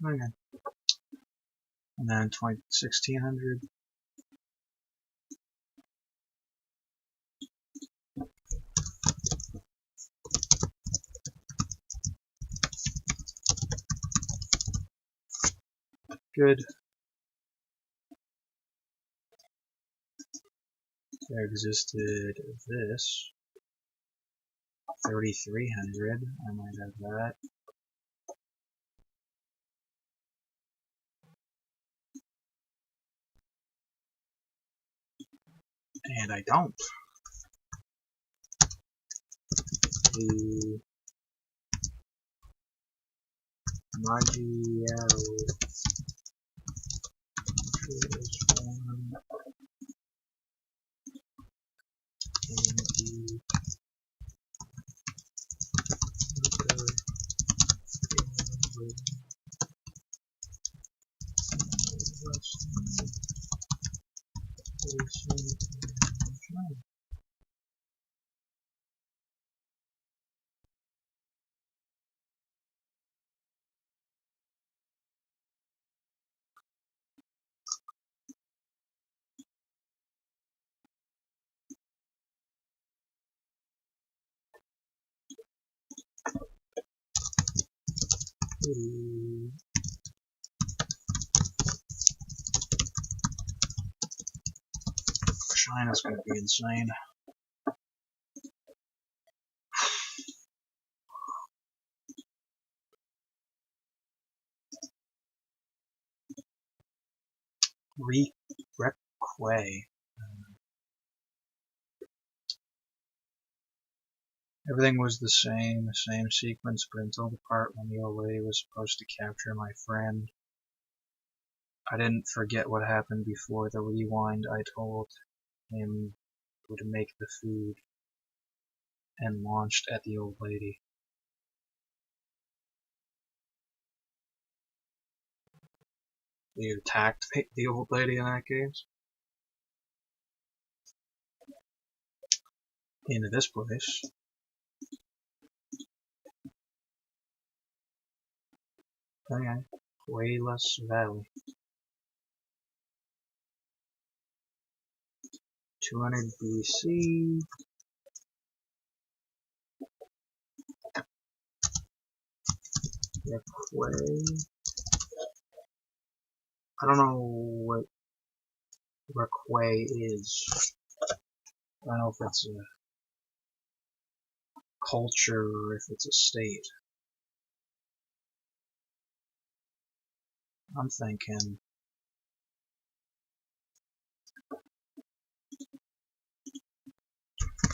Okay. And then 1600. Good. There existed this. 3300. I might have that. And I don't. The Magiao transform in the China's gonna be insane. Requay. Everything was the same sequence, but until the part when the old lady was supposed to capture my friend, I didn't forget what happened before the rewind. I told him would make the food and launched at the old lady. You attacked the old lady in that case? Into this place. Okay. Wayless Valley. 200 BC. Requay. I don't know what Requay is. I don't know if it's a culture or if it's a state. I'm thinking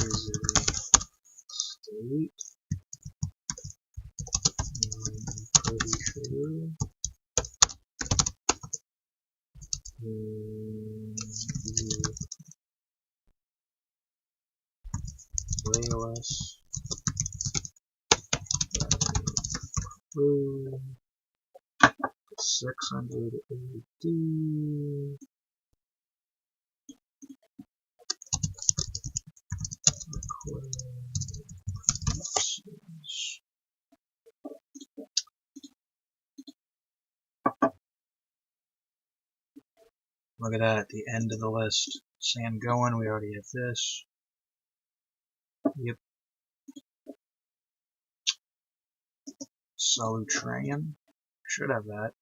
is it a state? I'm pretty sure. Wayless. 600 AD. Look at that, at the end of the list. Sand going, we already have this. Yep. Solutran. Should have that.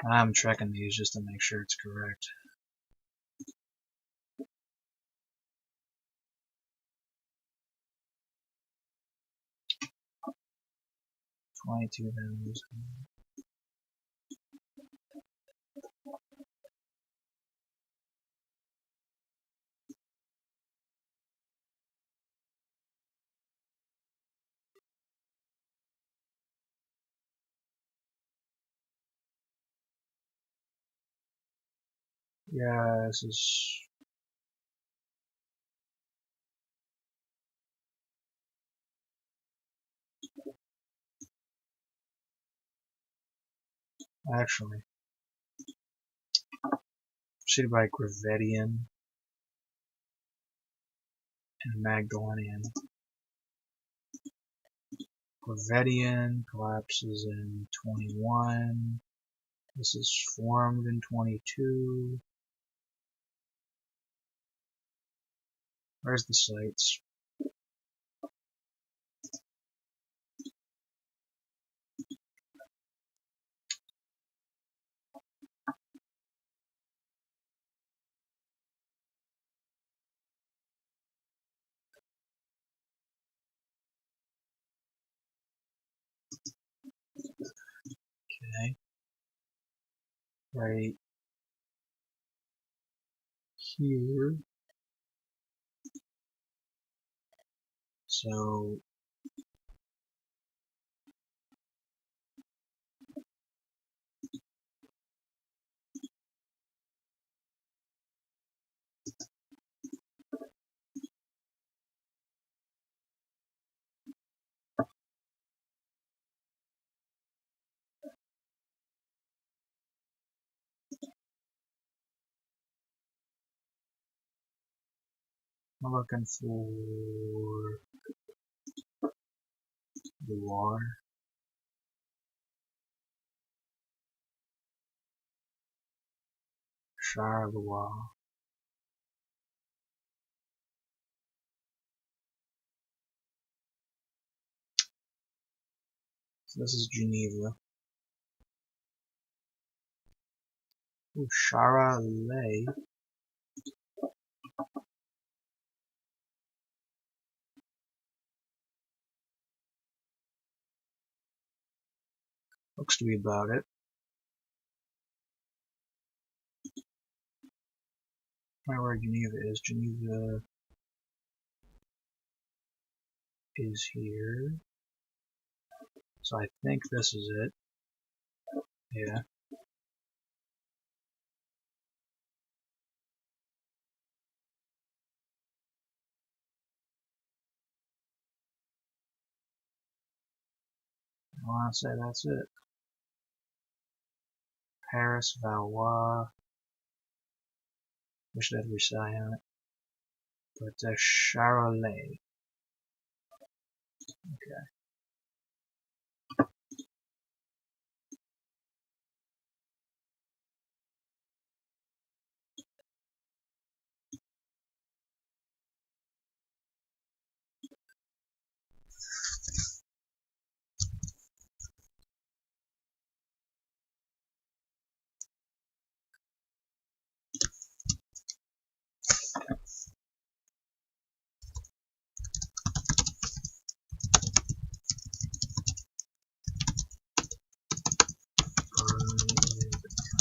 I'm checking these just to make sure it's correct. $22. Yeah, this is... Actually, preceded by Gravedian and Magdalenian. Gravedian collapses in 21. This is formed in 22. Where's the sites? Okay. Right here. So I'm looking for Loire. Charleroi. So this is Geneva. Ooh, Charolais. Looks to be about it. I don't know where Geneva is. Geneva is here. So I think this is it. Yeah. I want to say that's it. Paris, Valois. Wish they had Versailles on it. But Charolais. Okay.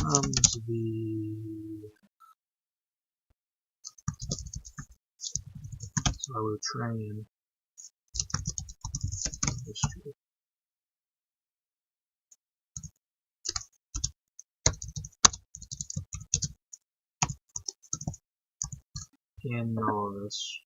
Comes the Solutran history. In all of this.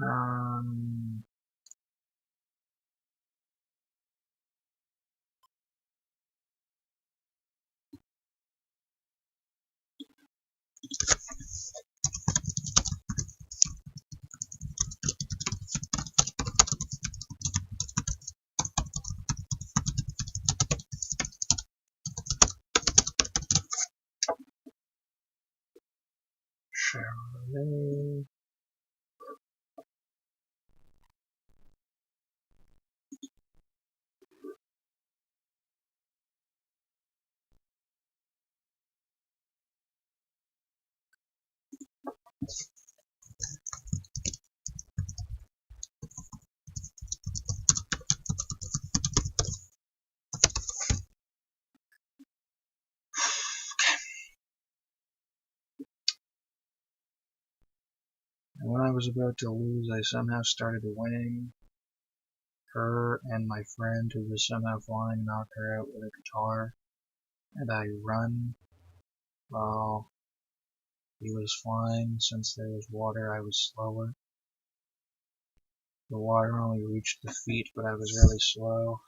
Um, Chevrolet. And when I was about to lose, I somehow started winning. Her and my friend, who was somehow flying, knocked her out with a guitar. And I run while he was flying. Since there was water, I was slower. The water only reached the feet, but I was really slow.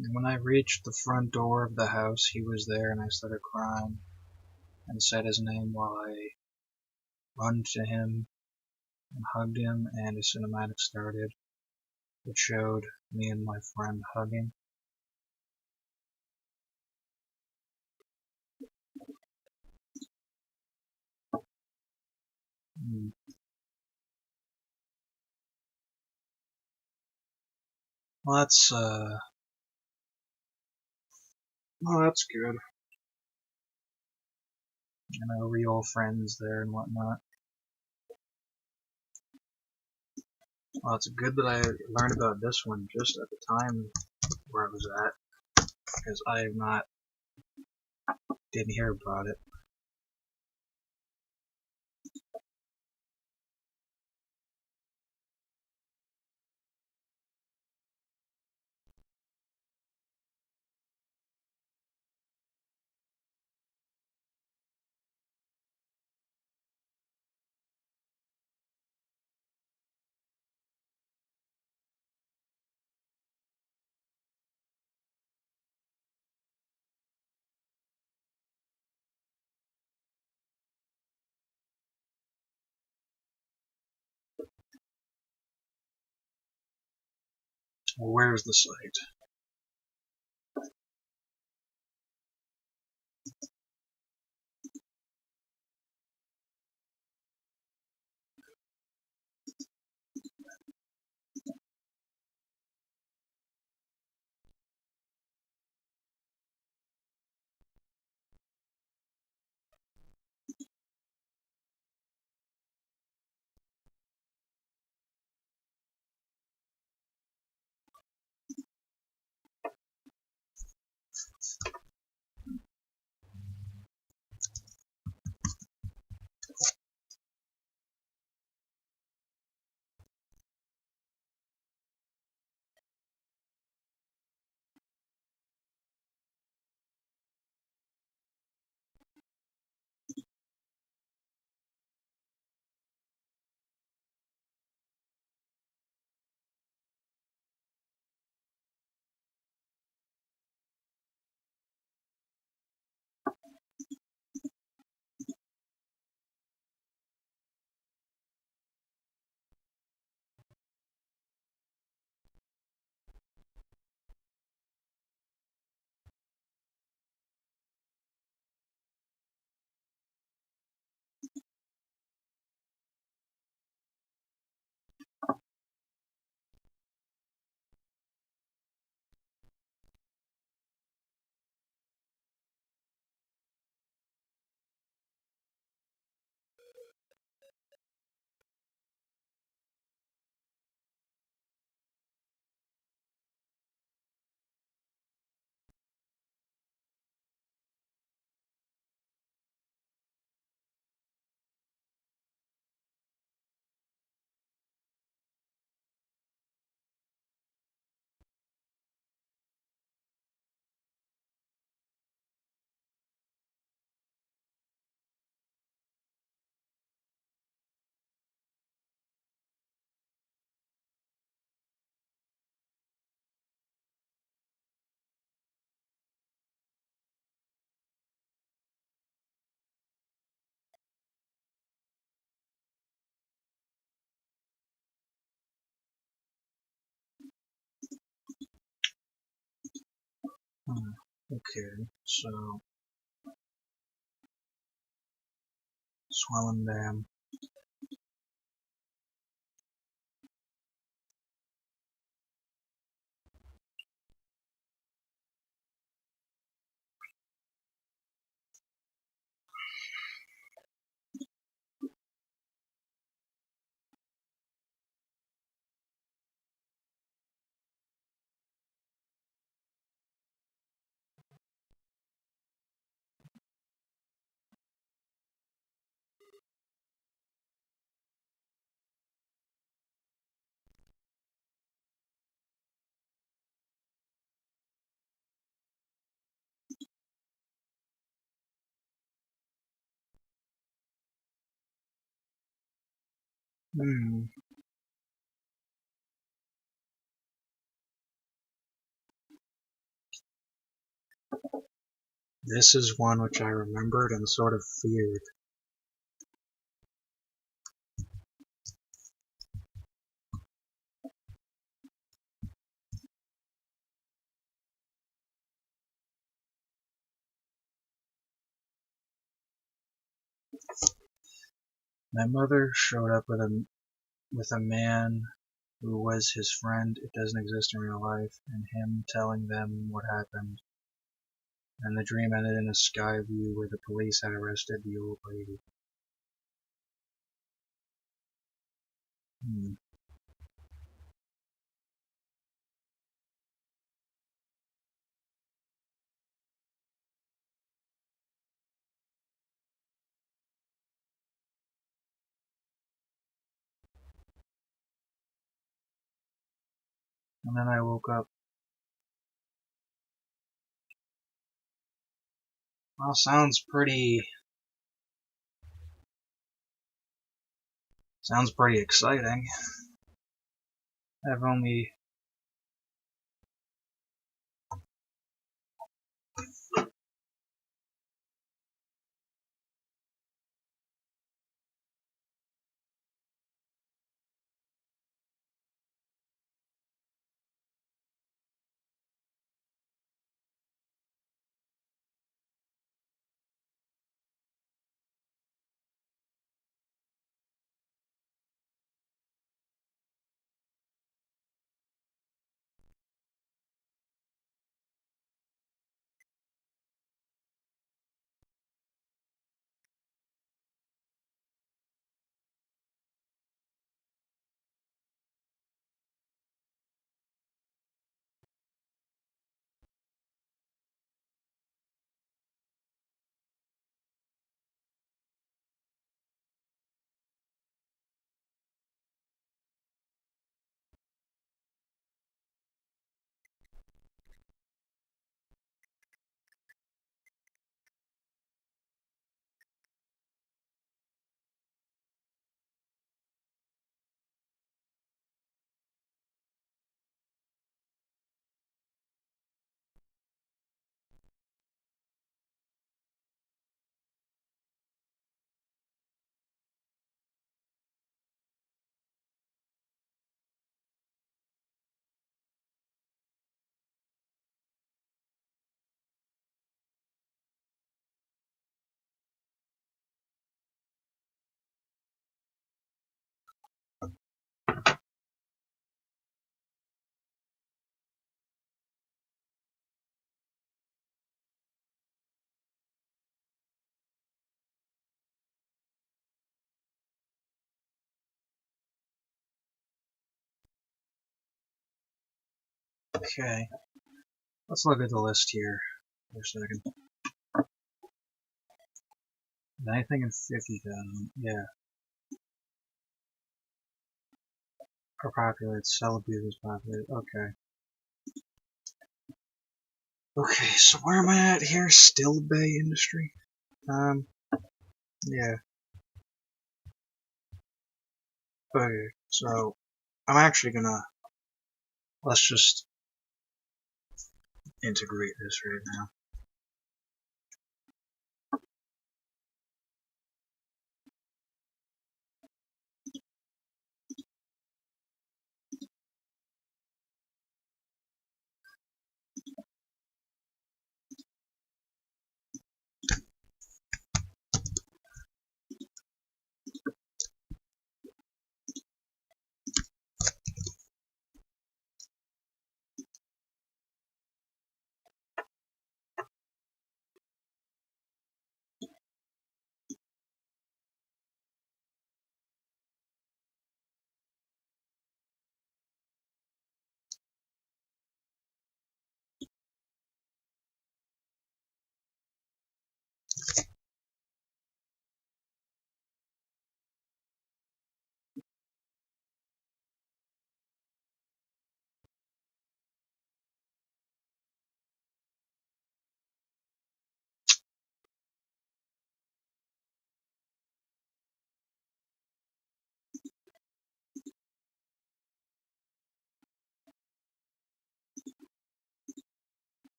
And when I reached the front door of the house, he was there, and I started crying and said his name while I run to him and hugged him, and a cinematic started. It showed me and my friend hugging. Mm. Well, that's good. real friends there and whatnot. Well, it's good that I learned about this one just at the time where I was at, because I have not didn't hear about it. Well, where's the site? Okay, so Swelling Dam. Hmm. This is one which I remembered and sort of feared. My mother showed up with a man who was his friend. It doesn't exist in real life, and him telling them what happened. and the dream ended in a sky view where the police had arrested the old lady. Hmm. And then I woke up. Well, sounds pretty exciting. I've only okay. Let's look at the list here for a second. Anything in 50,000? Yeah. Are populated. Cell abuse is populated. Okay. Okay, so where am I at here? Still Bay Industry? Yeah. Okay, so I'm actually gonna, let's just integrate this right now.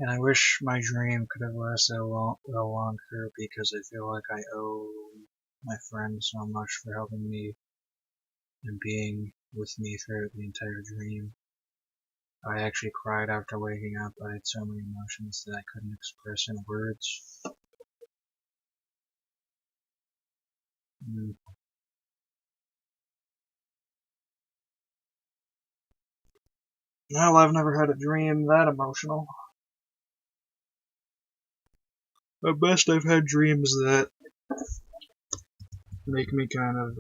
And I wish my dream could have lasted a little longer because I feel like I owe my friend so much for helping me and being with me throughout the entire dream. I actually cried after waking up. I had so many emotions that I couldn't express in words. Well, I've never had a dream that emotional. At best, I've had dreams that make me kind of,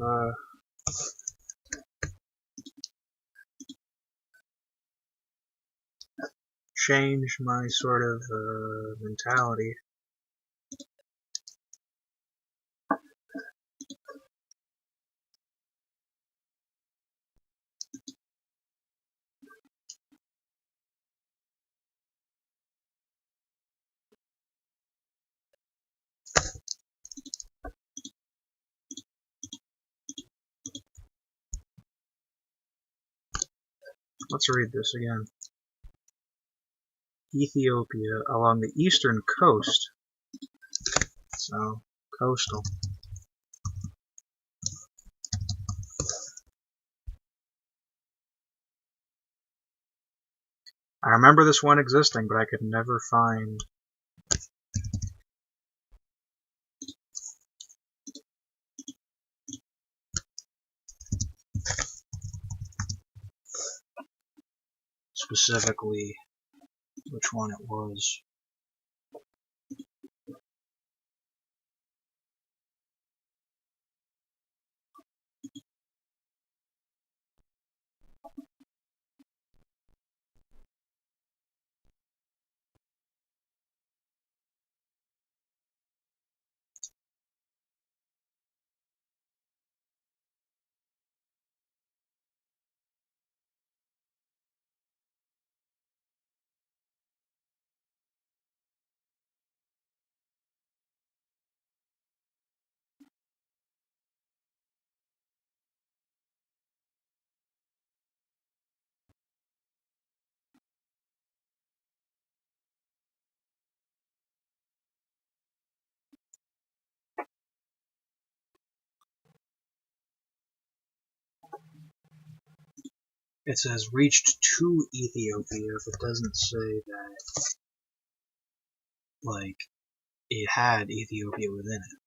change my sort of, mentality. Let's read this again. Ethiopia along the eastern coast. So, coastal. I remember this one existing, but I could never find specifically which one it was. It says reached to Ethiopia, but doesn't say that, like, it had Ethiopia within it.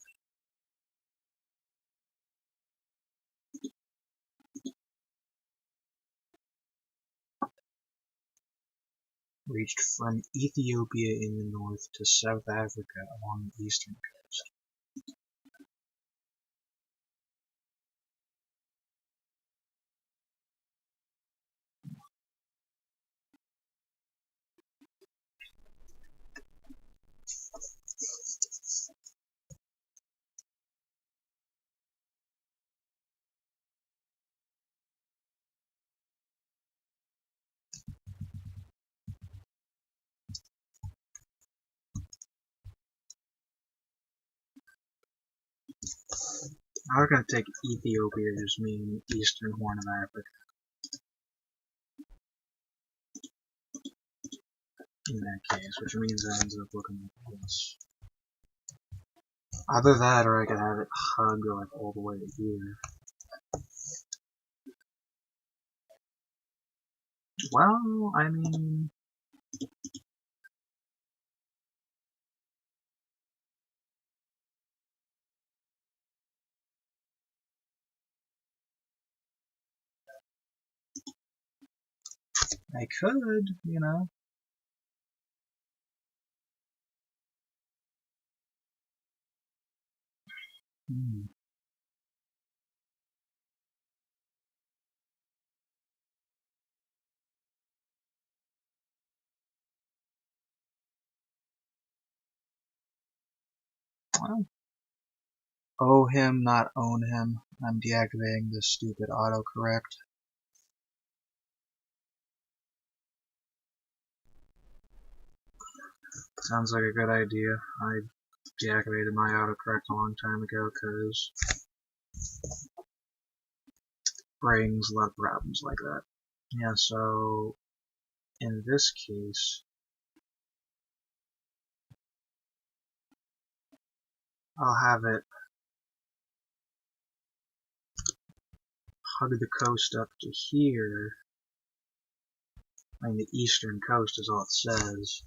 Reached from Ethiopia in the north to South Africa along the eastern coast. I was going to take Ethiopia as just mean eastern horn of Africa. In that case, which means it ends up looking like this. Either that, or I could have it hug like all the way to here. Well, I mean, I could, you know. Well, owe him, not own him. I'm deactivating this stupid autocorrect. Sounds like a good idea. I deactivated my autocorrect a long time ago because brings a lot of problems like that. Yeah, so in this case, I'll have it hug the coast up to here. I mean, the eastern coast is all it says.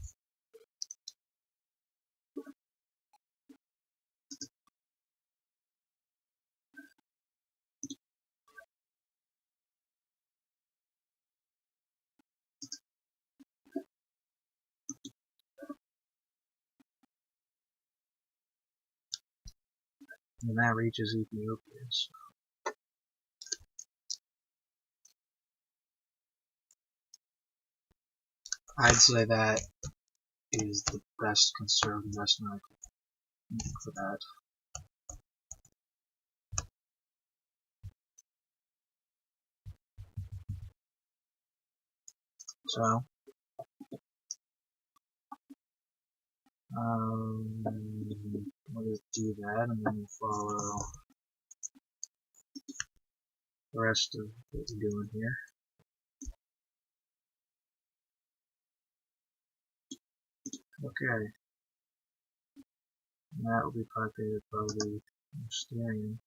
And that reaches Ethiopia. So I'd say that is the best conserved investment I could make for that. So, we'll just do that, and then we'll follow the rest of what we're doing here. Okay. And that will be populated by the Mousterian.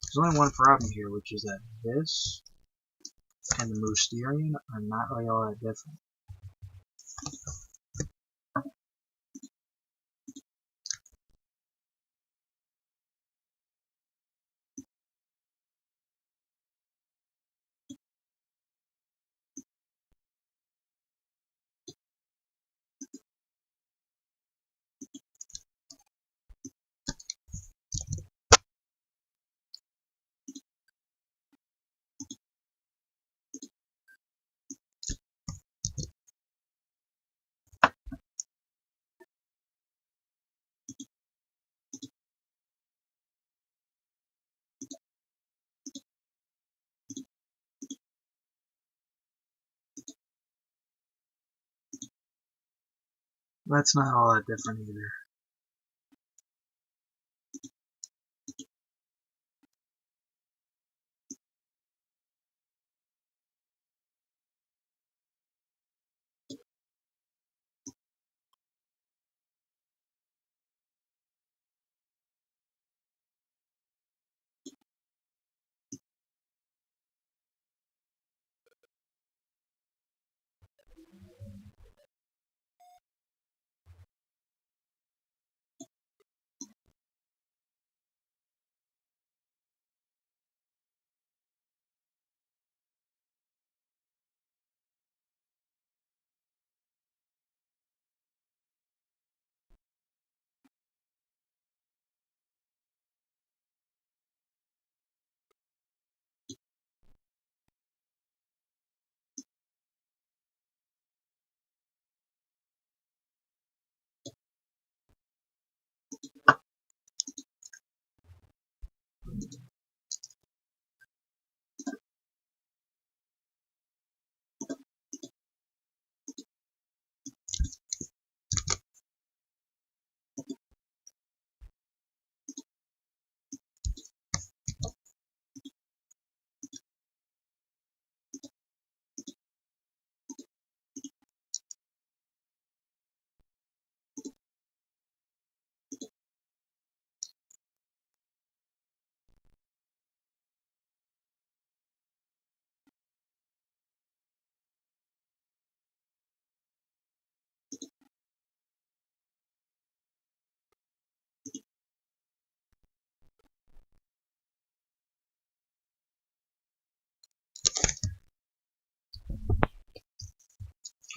There's only one problem here, which is that this and the Mousterian are not really all that different. That's not all that different either.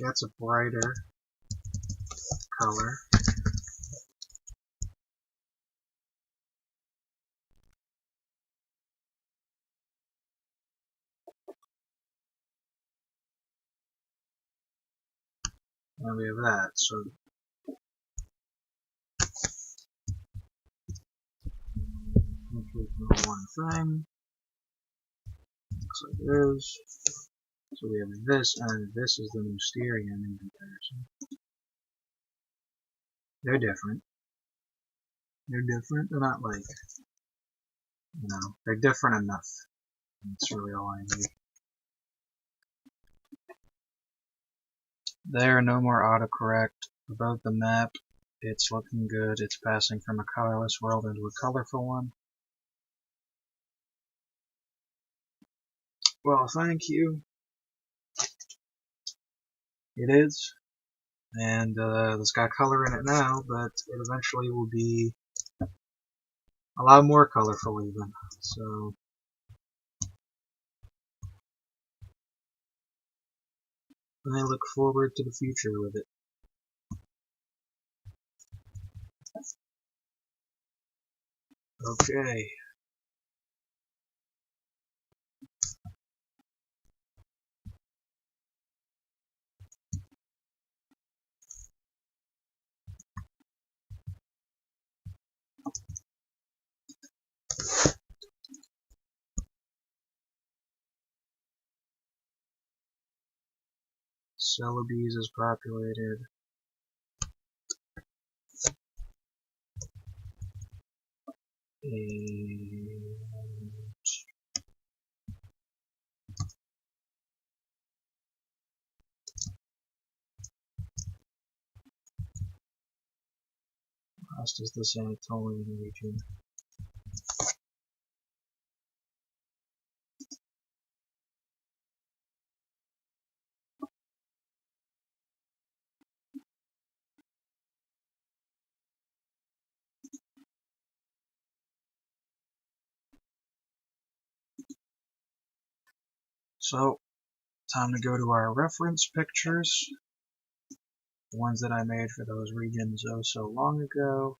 That's a brighter color. And we have that. So one thing. Looks like this. So we have this, and this is the Mousterian in comparison. They're different. They're different. They're not like, they're different enough. That's really all I need. There, no more autocorrect. About the map, it's looking good. It's passing from a colorless world into a colorful one. Well, thank you. It is. And it's got color in it now, but it eventually will be a lot more colorful even. So I look forward to the future with it. Okay. Celebes is populated. And last is the Anatolian region. So, time to go to our reference pictures. The ones that I made for those regions oh so long ago.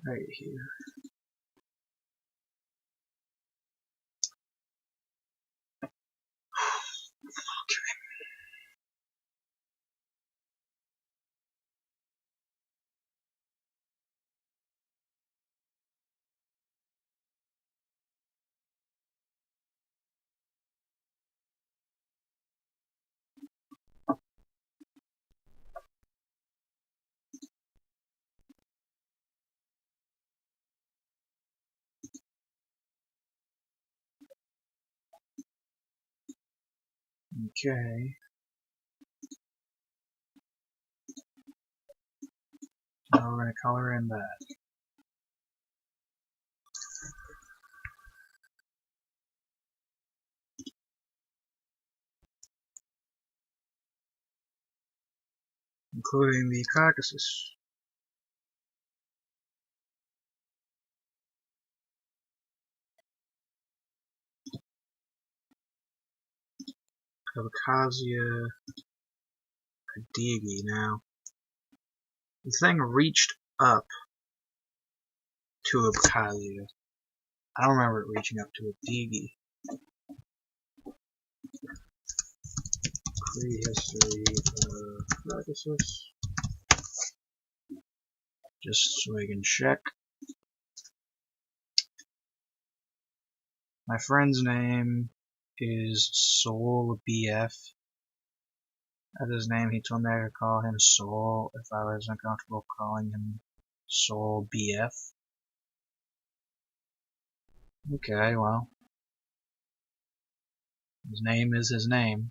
Right here. Okay. Now we're going to color in that. Including the Caucasus. Abkhazia, Kadigi. Now, the thing reached up to Abkhazia. I don't remember it reaching up to Adigi. Prehistory of Caucasus. Just so we can check. My friend's name is Soul BF. That's his name. He told me I could call him Soul if I was uncomfortable calling him Soul BF. Okay, well, his name is his name.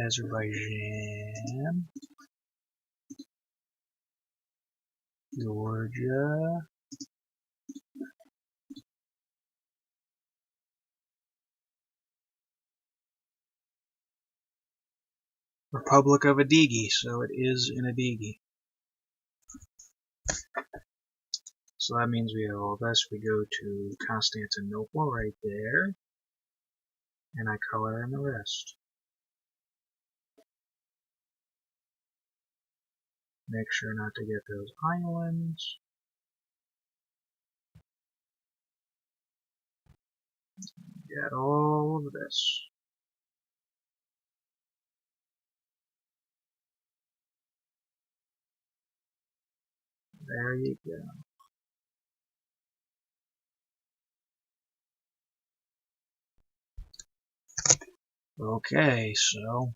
Azerbaijan, Georgia, Republic of Adigi, so it is in Adigi. So that means we have all this. We go to Constantinople right there, and I color in the rest. Make sure not to get those islands. Get all of this. There you go. Okay, so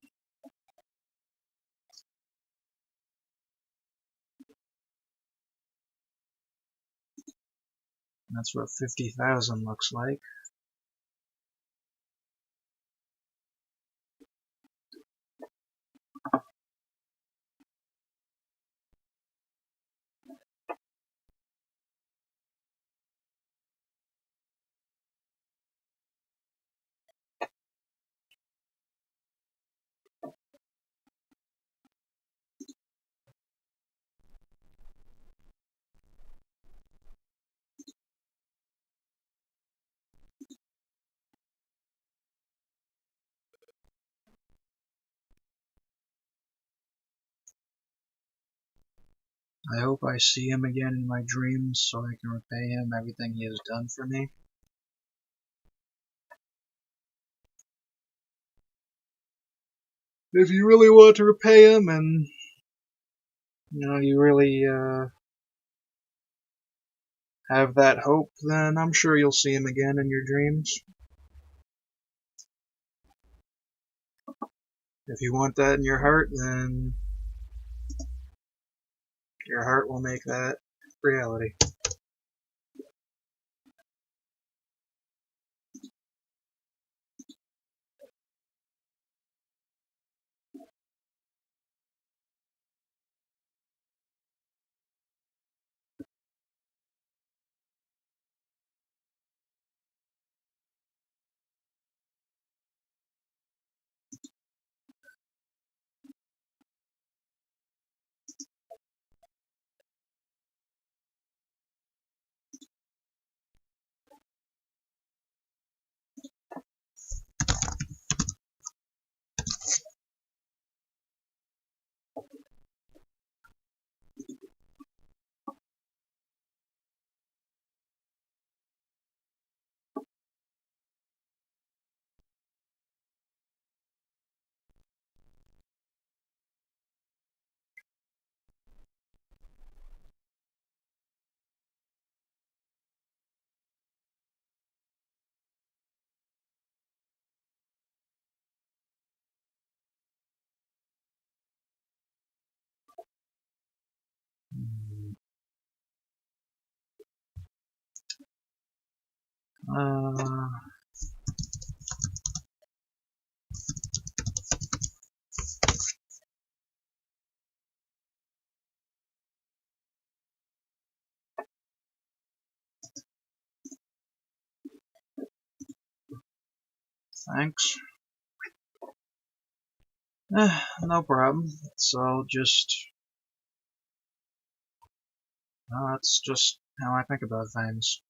that's what 50,000 looks like. I hope I see him again in my dreams so I can repay him everything he has done for me. If you really want to repay him and you really have that hope, then I'm sure you'll see him again in your dreams. If you want that in your heart, then your heart will make that reality. Uh, thanks. No problem. So it's just how I think about things.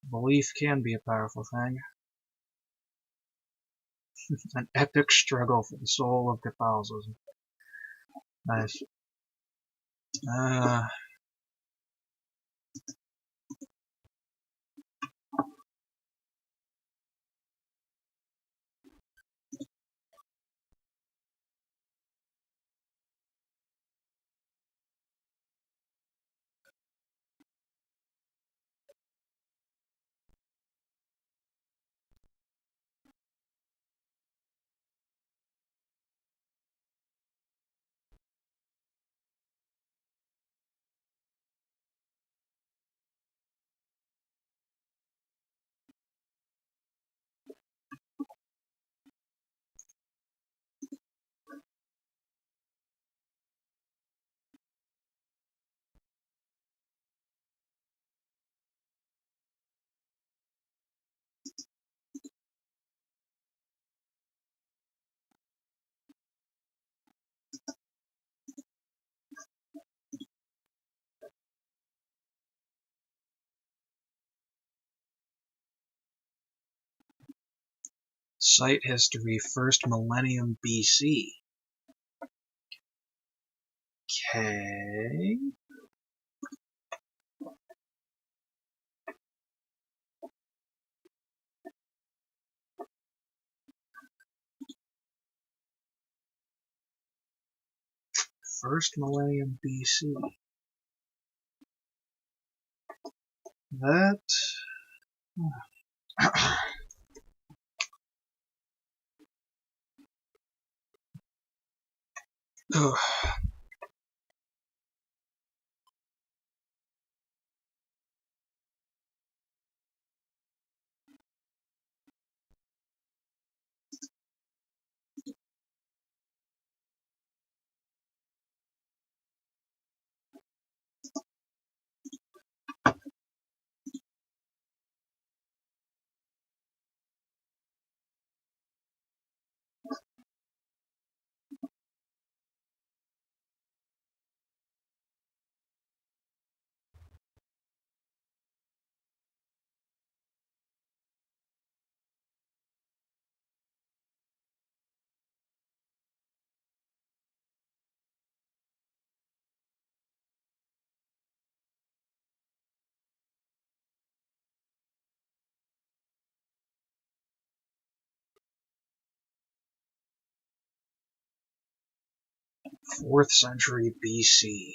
Belief can be a powerful thing. An epic struggle for the soul of Catholicism. Nice. Uh, Site history, 1st millennium BC. Okay. First millennium BC. That... Ugh. Fourth century BC.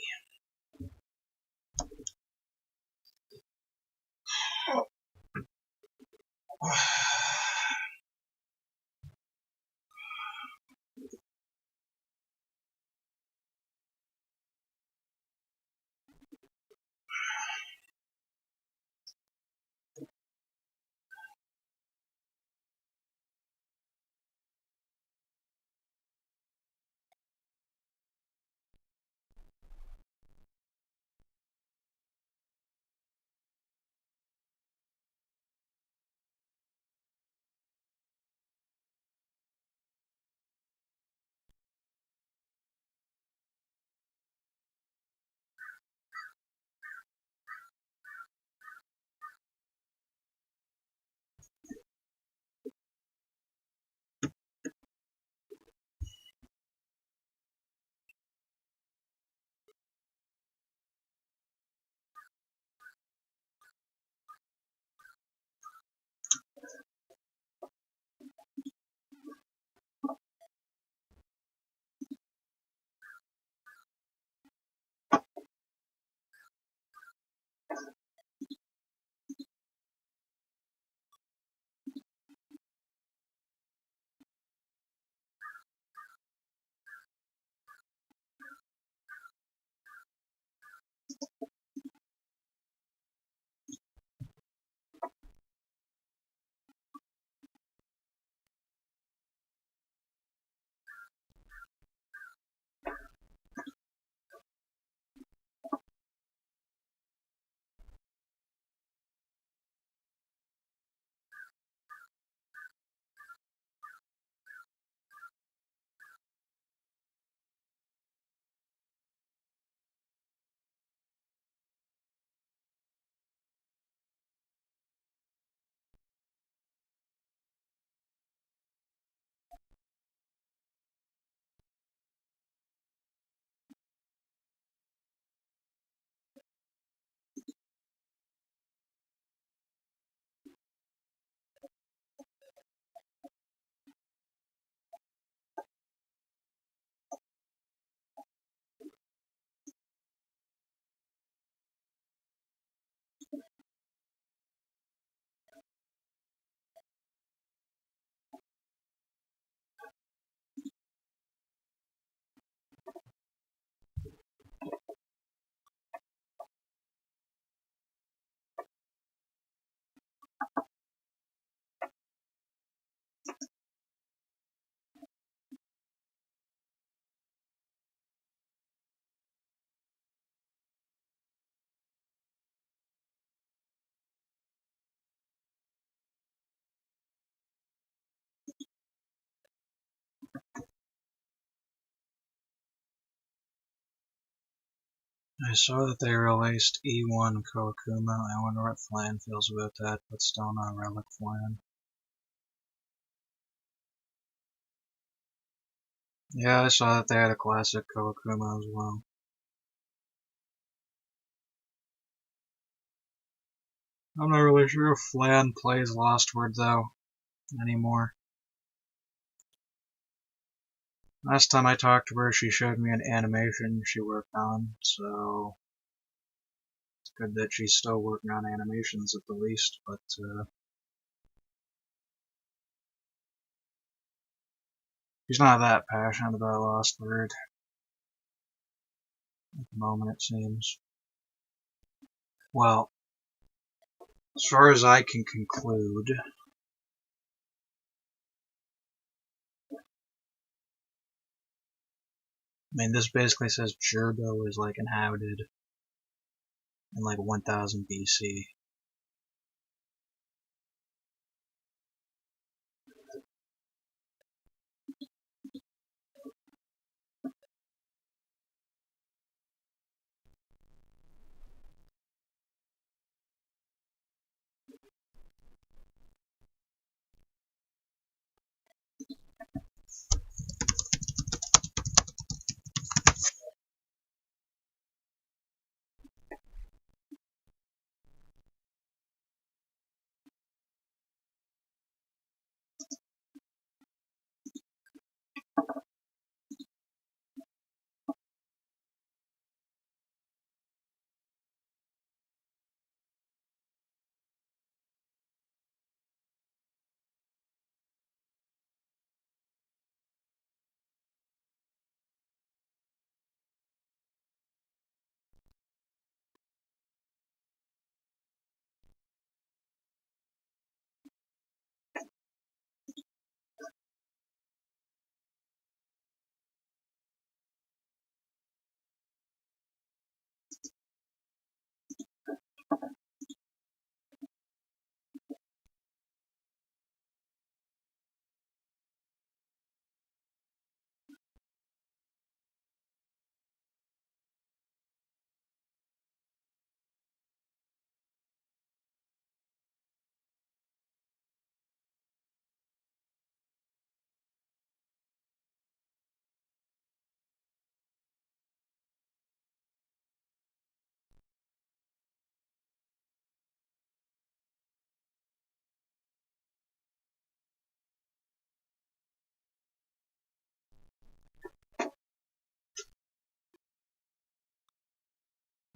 I saw that they released E1 Kokuma. I wonder what Flan feels about that, but still not Relic Flan. Yeah, I saw that they had a classic Kawakuma as well. I'm not really sure if Flan plays Lost Word, though, anymore. Last time I talked to her, she showed me an animation she worked on, so it's good that she's still working on animations at the least, but she's not that passionate about Lost Word at the moment, it seems. Well, as far as I can conclude, I mean, this basically says Gerbo is like inhabited in like 1000 BC.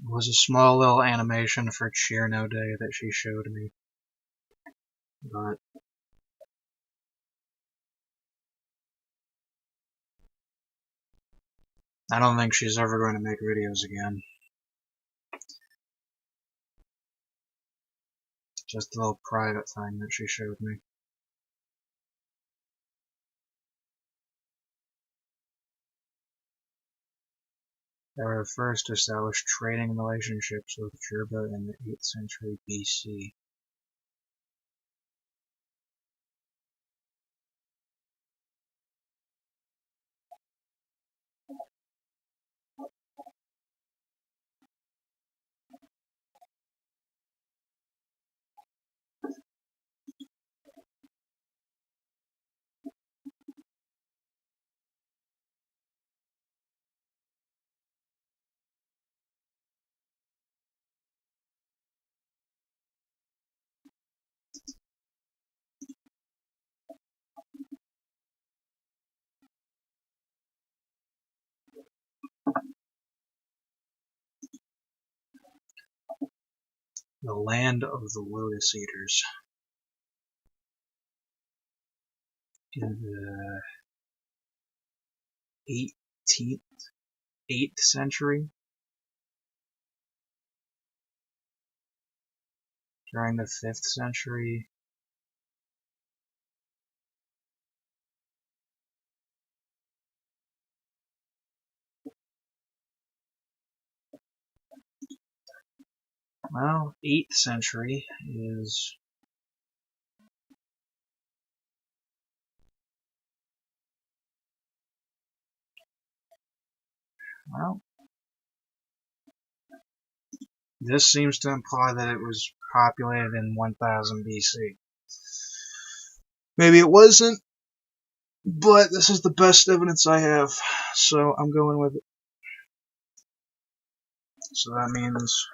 It was a small little animation for Cheerno Day that she showed me, but I don't think she's ever going to make videos again. Just a little private thing that she showed me. They were first to establish trading relationships with Gerba in the 8th century BC. The land of the Lotus Eaters. In the 8th century, during the 5th century, well, 8th century is well, this seems to imply that it was populated in 1000 BC. Maybe it wasn't. But this is the best evidence I have, so I'm going with it. So that means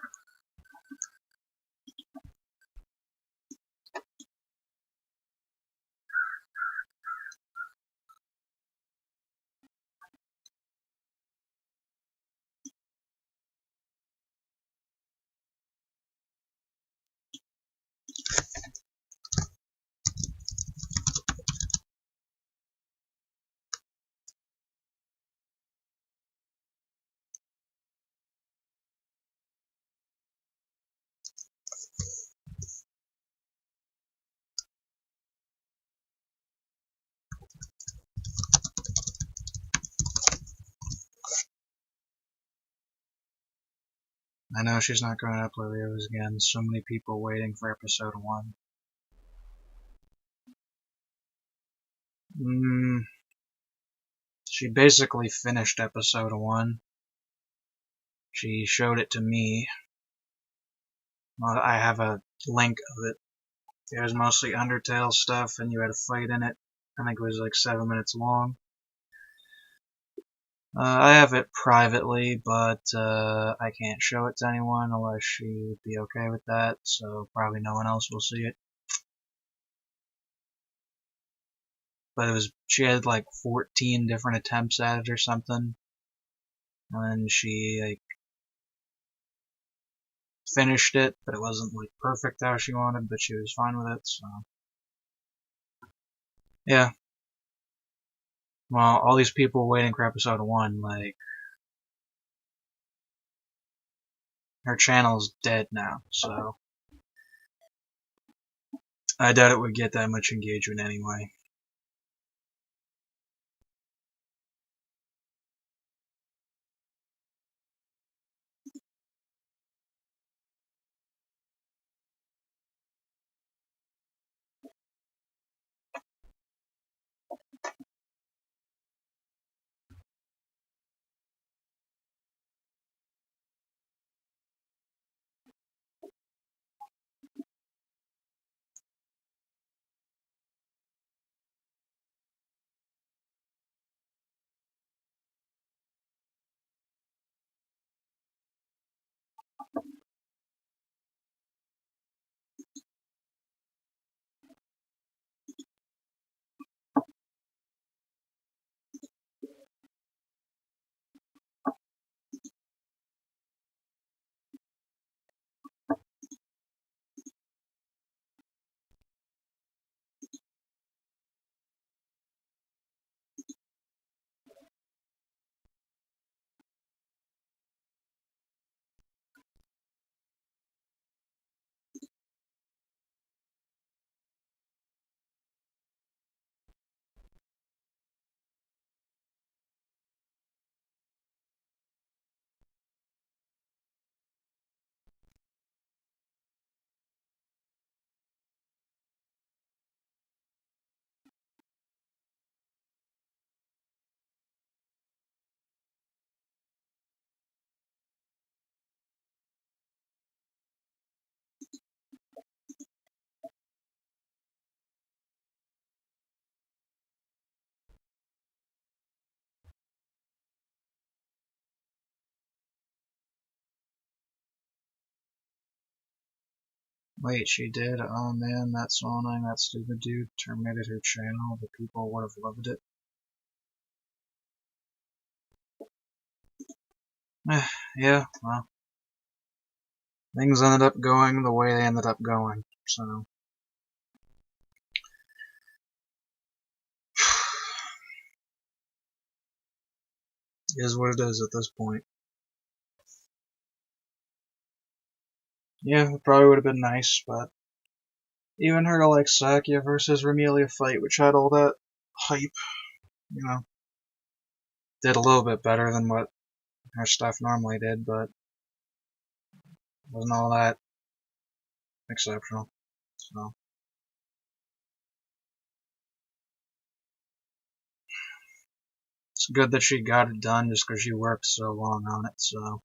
I know she's not going to upload videos again. So many people waiting for episode 1. She basically finished episode 1. She showed it to me. Well, I have a link of it. It was mostly Undertale stuff, and you had a fight in it. I think it was like 7 minutes long. I have it privately, but I can't show it to anyone unless she would be okay with that, so probably no one else will see it. But she had like 14 different attempts at it or something, and then she like finished it, but it wasn't like perfect how she wanted, but she was fine with it, so yeah. Well, all these people waiting for episode 1, like, her channel's dead now, so I doubt it would get that much engagement anyway. Wait, she did? Oh man, that's so annoying. That stupid dude terminated her channel. The people would have loved it. Yeah, well, things ended up going the way they ended up going, so. It is what it is at this point. Yeah, it probably would have been nice, but even her like Sakia versus Ramelia fight, which had all that hype, you know, did a little bit better than what her stuff normally did, but wasn't all that exceptional. So it's good that she got it done just because she worked so long on it, so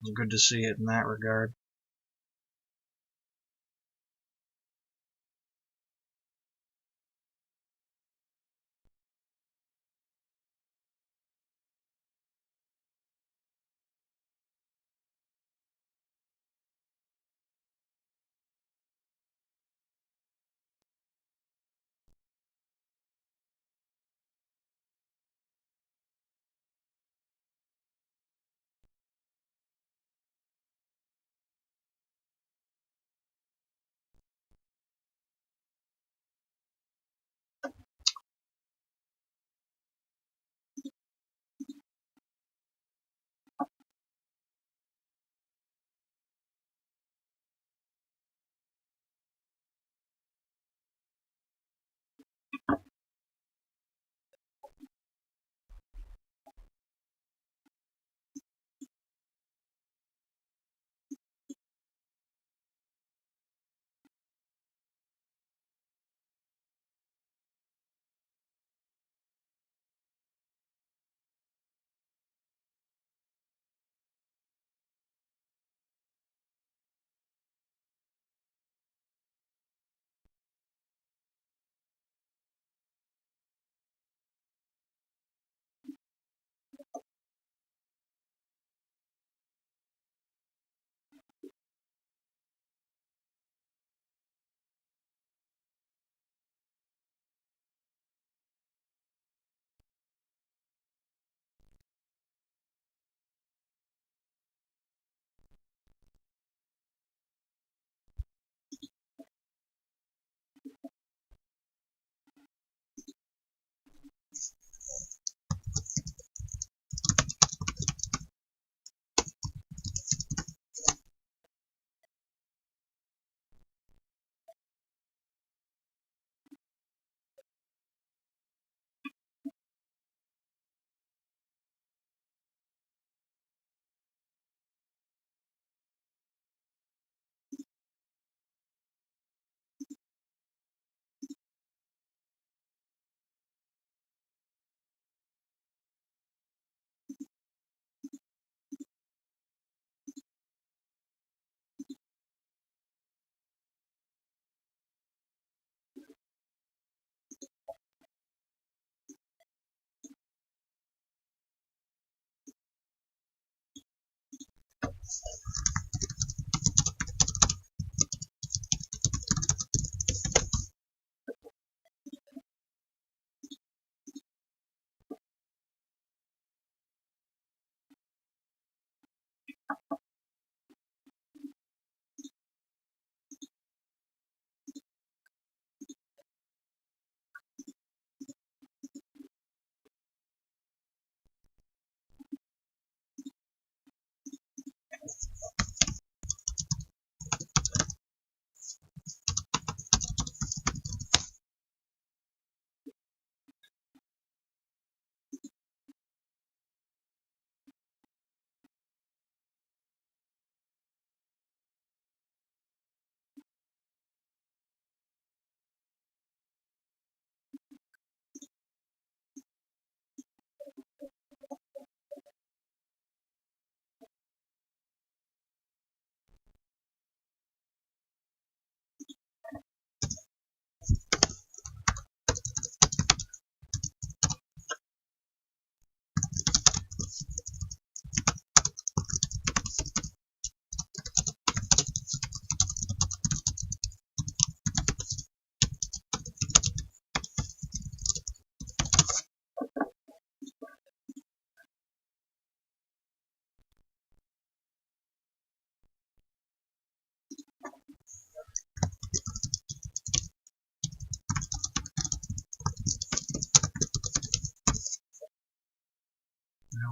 it's good to see it in that regard.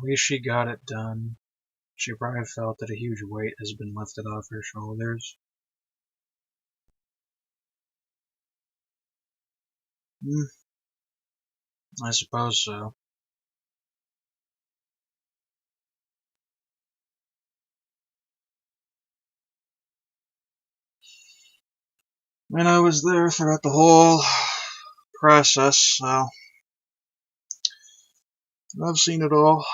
At least she got it done. She probably felt that a huge weight has been lifted off her shoulders. I suppose so. And I was there throughout the whole process, so I've seen it all.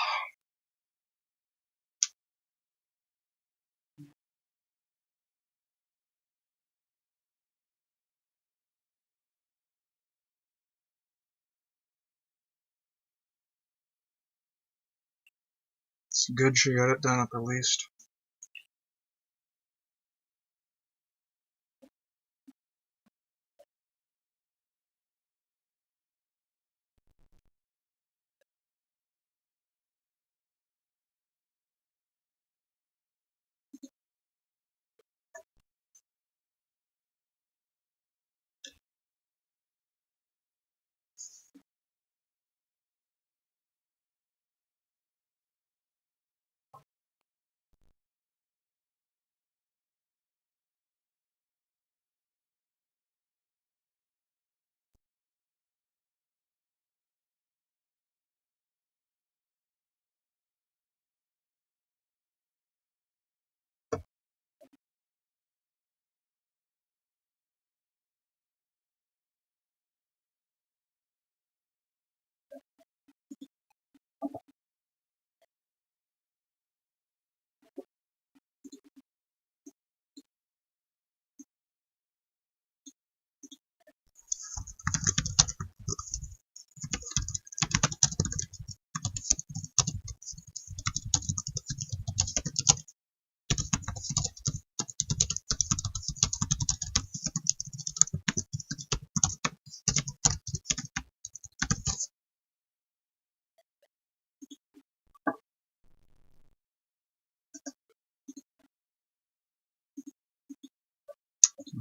It's good she got it done at the least.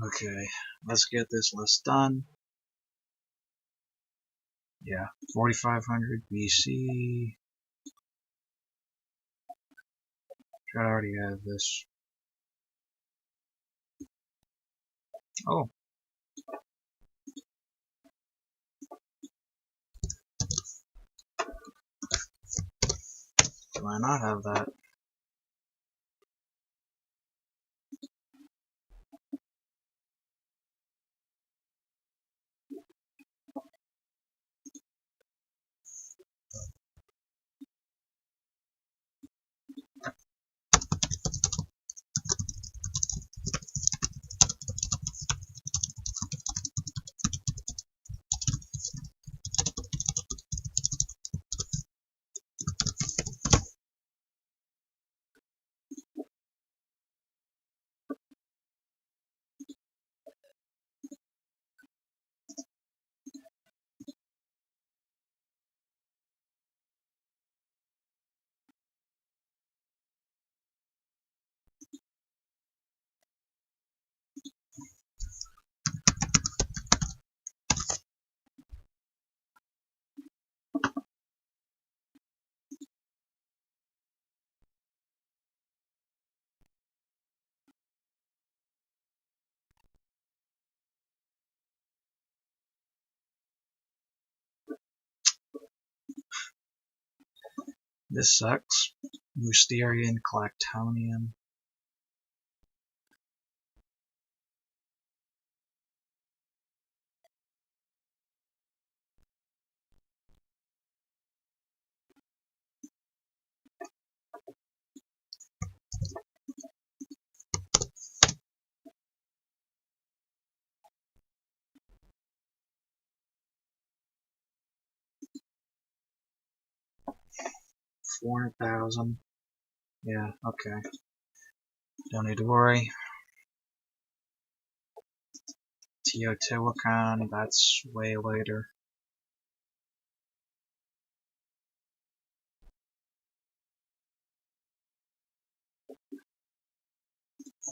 Okay, let's get this list done. Yeah, 4500 BC. I already have this. Oh. Do I not have that? This sucks. Mousterian, Clactonian. $400,000. Yeah, okay. Don't need to worry. Teotihuacan, that's way later.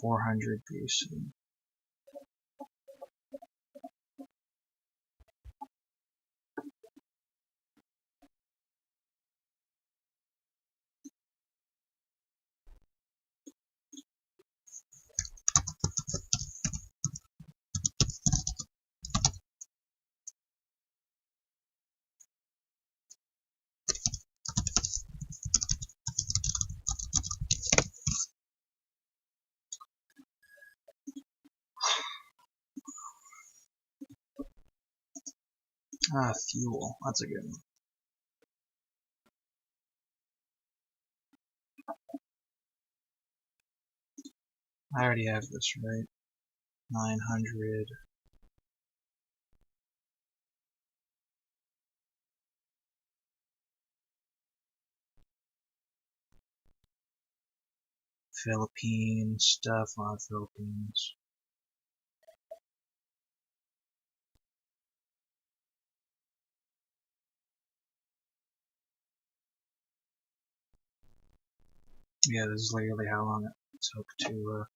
400 BC. Ah, fuel. That's a good one. I already have this, right? 900. Philippines stuff on Philippines. Yeah, this is literally how long it took to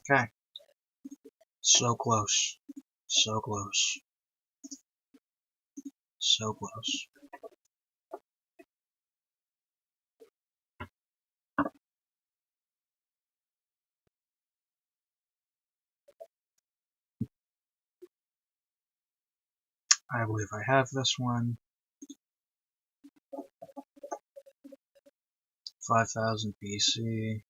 Okay. So close. So close. So close. I believe I have this one. 5000 BC.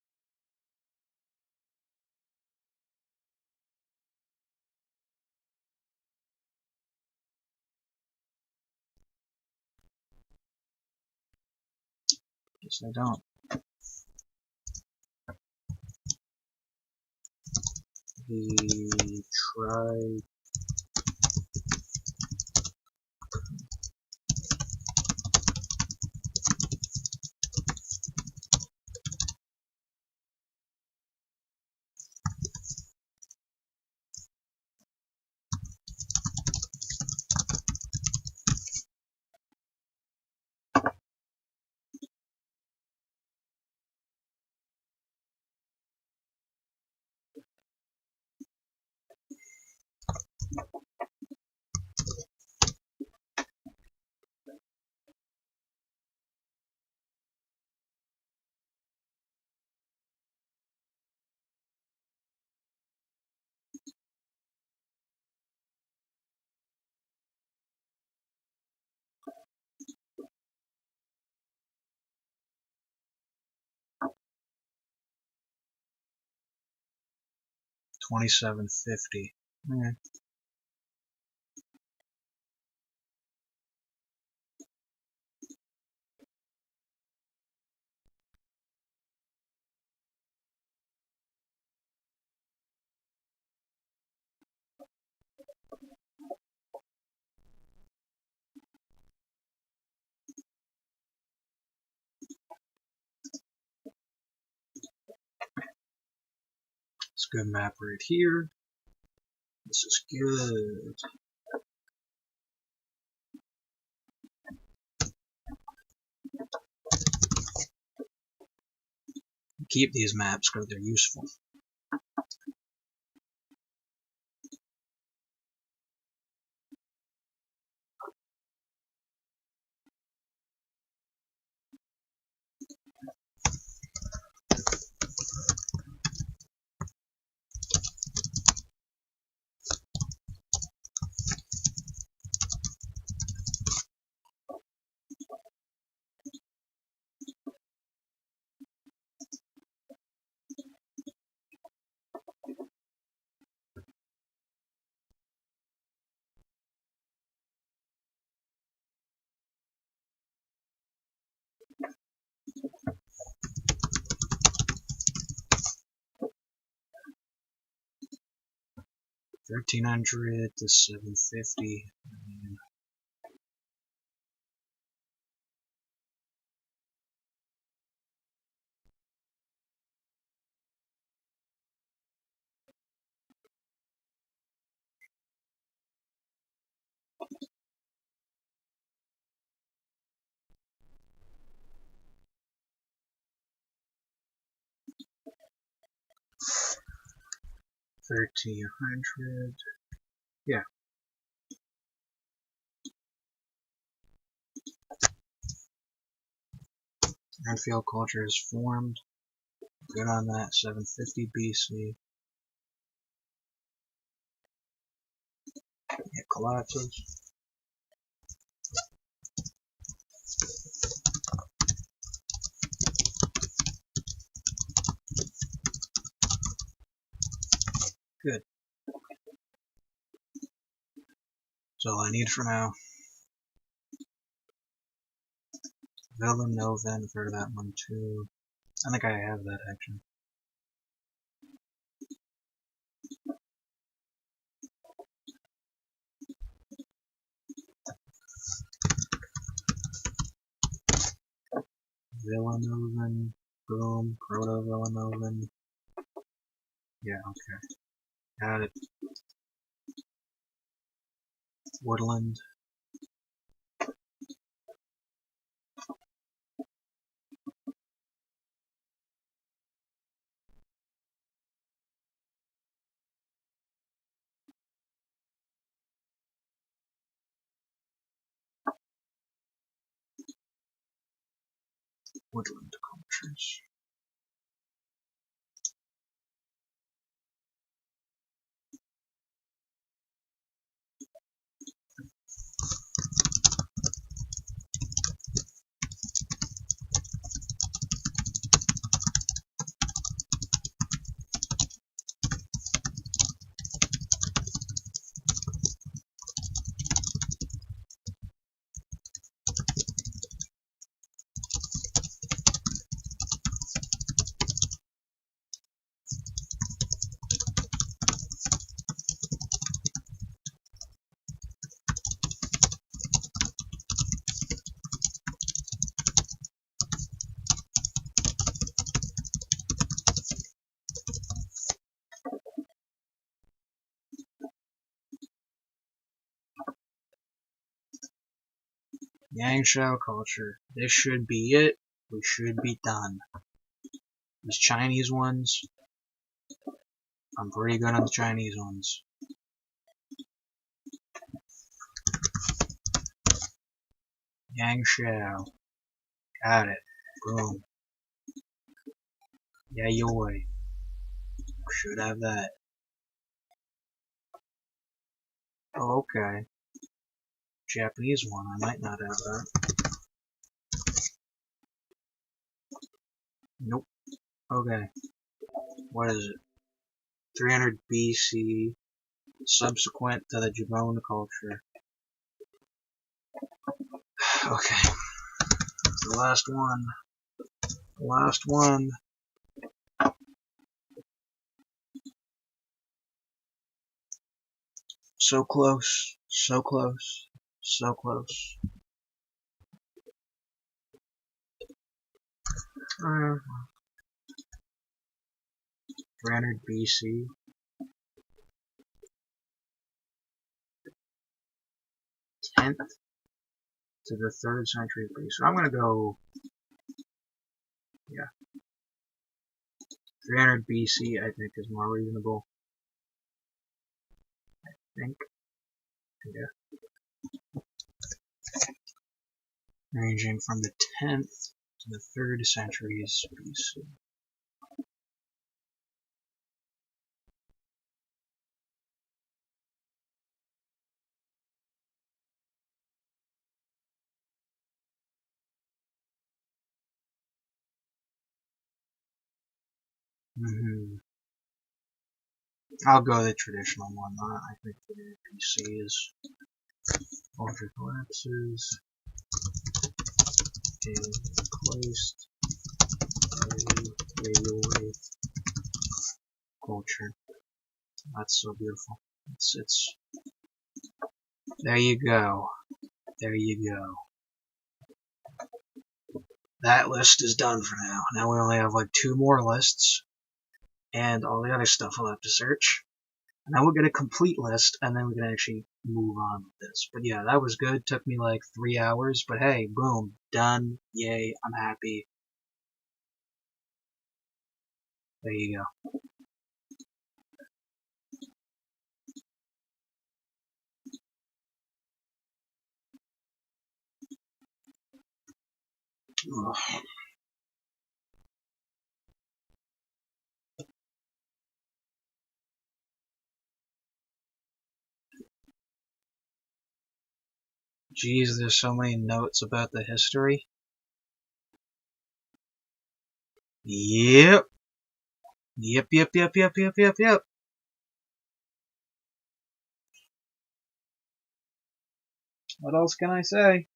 Guess I don't. The try. $27.50. It's a good map right here. This is good. Keep these maps because they're useful. $1,300 to $750. $1,300. Yeah. Renfield culture is formed. Good on that. 750 BC. It collapses. Good. That's all I need for now. Villanovan, I've heard of that one too. I think I have that actually. Villanovan, boom, Proto-Villanovan. Yeah, okay. Got it. Woodland. Woodland cultures. Yangshao culture. This should be it. We should be done. These Chinese ones, I'm pretty good on the Chinese ones. Yangshao. Got it. Boom. Yeah, yoy. Should have that. Oh, okay. Japanese one. I might not have that. Nope. Okay. What is it? 300 BC. Subsequent to the Jabon culture. Okay. It's the last one. The last one. So close. So close. So close. 300 BC. 10th to the 3rd century BC. So I'm gonna go, yeah, 300 BC I think is more reasonable. I think, yeah. Ranging from the 10th to the 3rd centuries BC. I'll go the traditional one. I think the BC is culture collapses and placed a culture. That's so beautiful. It's there you go. There you go. That list is done for now. Now we only have like 2 more lists and all the other stuff we'll have to search. And then we'll get a complete list and then we can actually move on with this. But yeah, that was good. Took me like 3 hours, but hey, boom, done. Yay, I'm happy. There you go. Ugh. Jeez, there's so many notes about the history. Yep. Yep. What else can I say?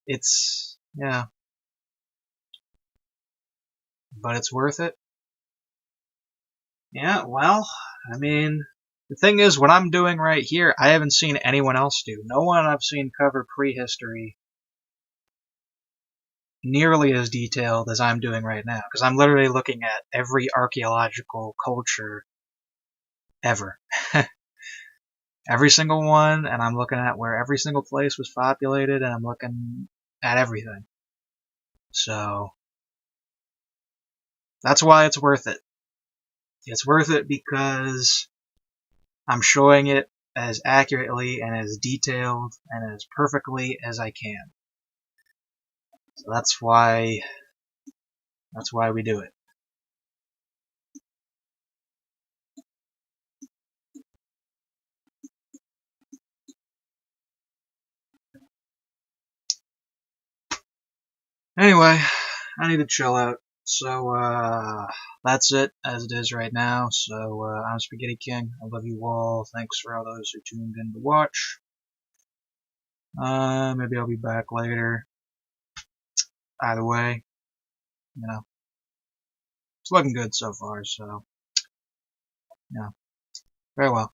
It's, yeah. But it's worth it. Yeah, well, I mean, the thing is, what I'm doing right here, I haven't seen anyone else do. No one I've seen cover prehistory nearly as detailed as I'm doing right now, because I'm literally looking at every archaeological culture ever. Every single one, and I'm looking at where every single place was populated, and I'm looking at everything. So, that's why it's worth it. It's worth it because I'm showing it as accurately and as detailed and as perfectly as I can. So that's why we do it. Anyway, I need to chill out. So that's it as it is right now. So I'm Spaghetti King. I love you all. Thanks for all those who tuned in to watch. Maybe I'll be back later. Either way, you know, it's looking good so far. So, yeah, very well.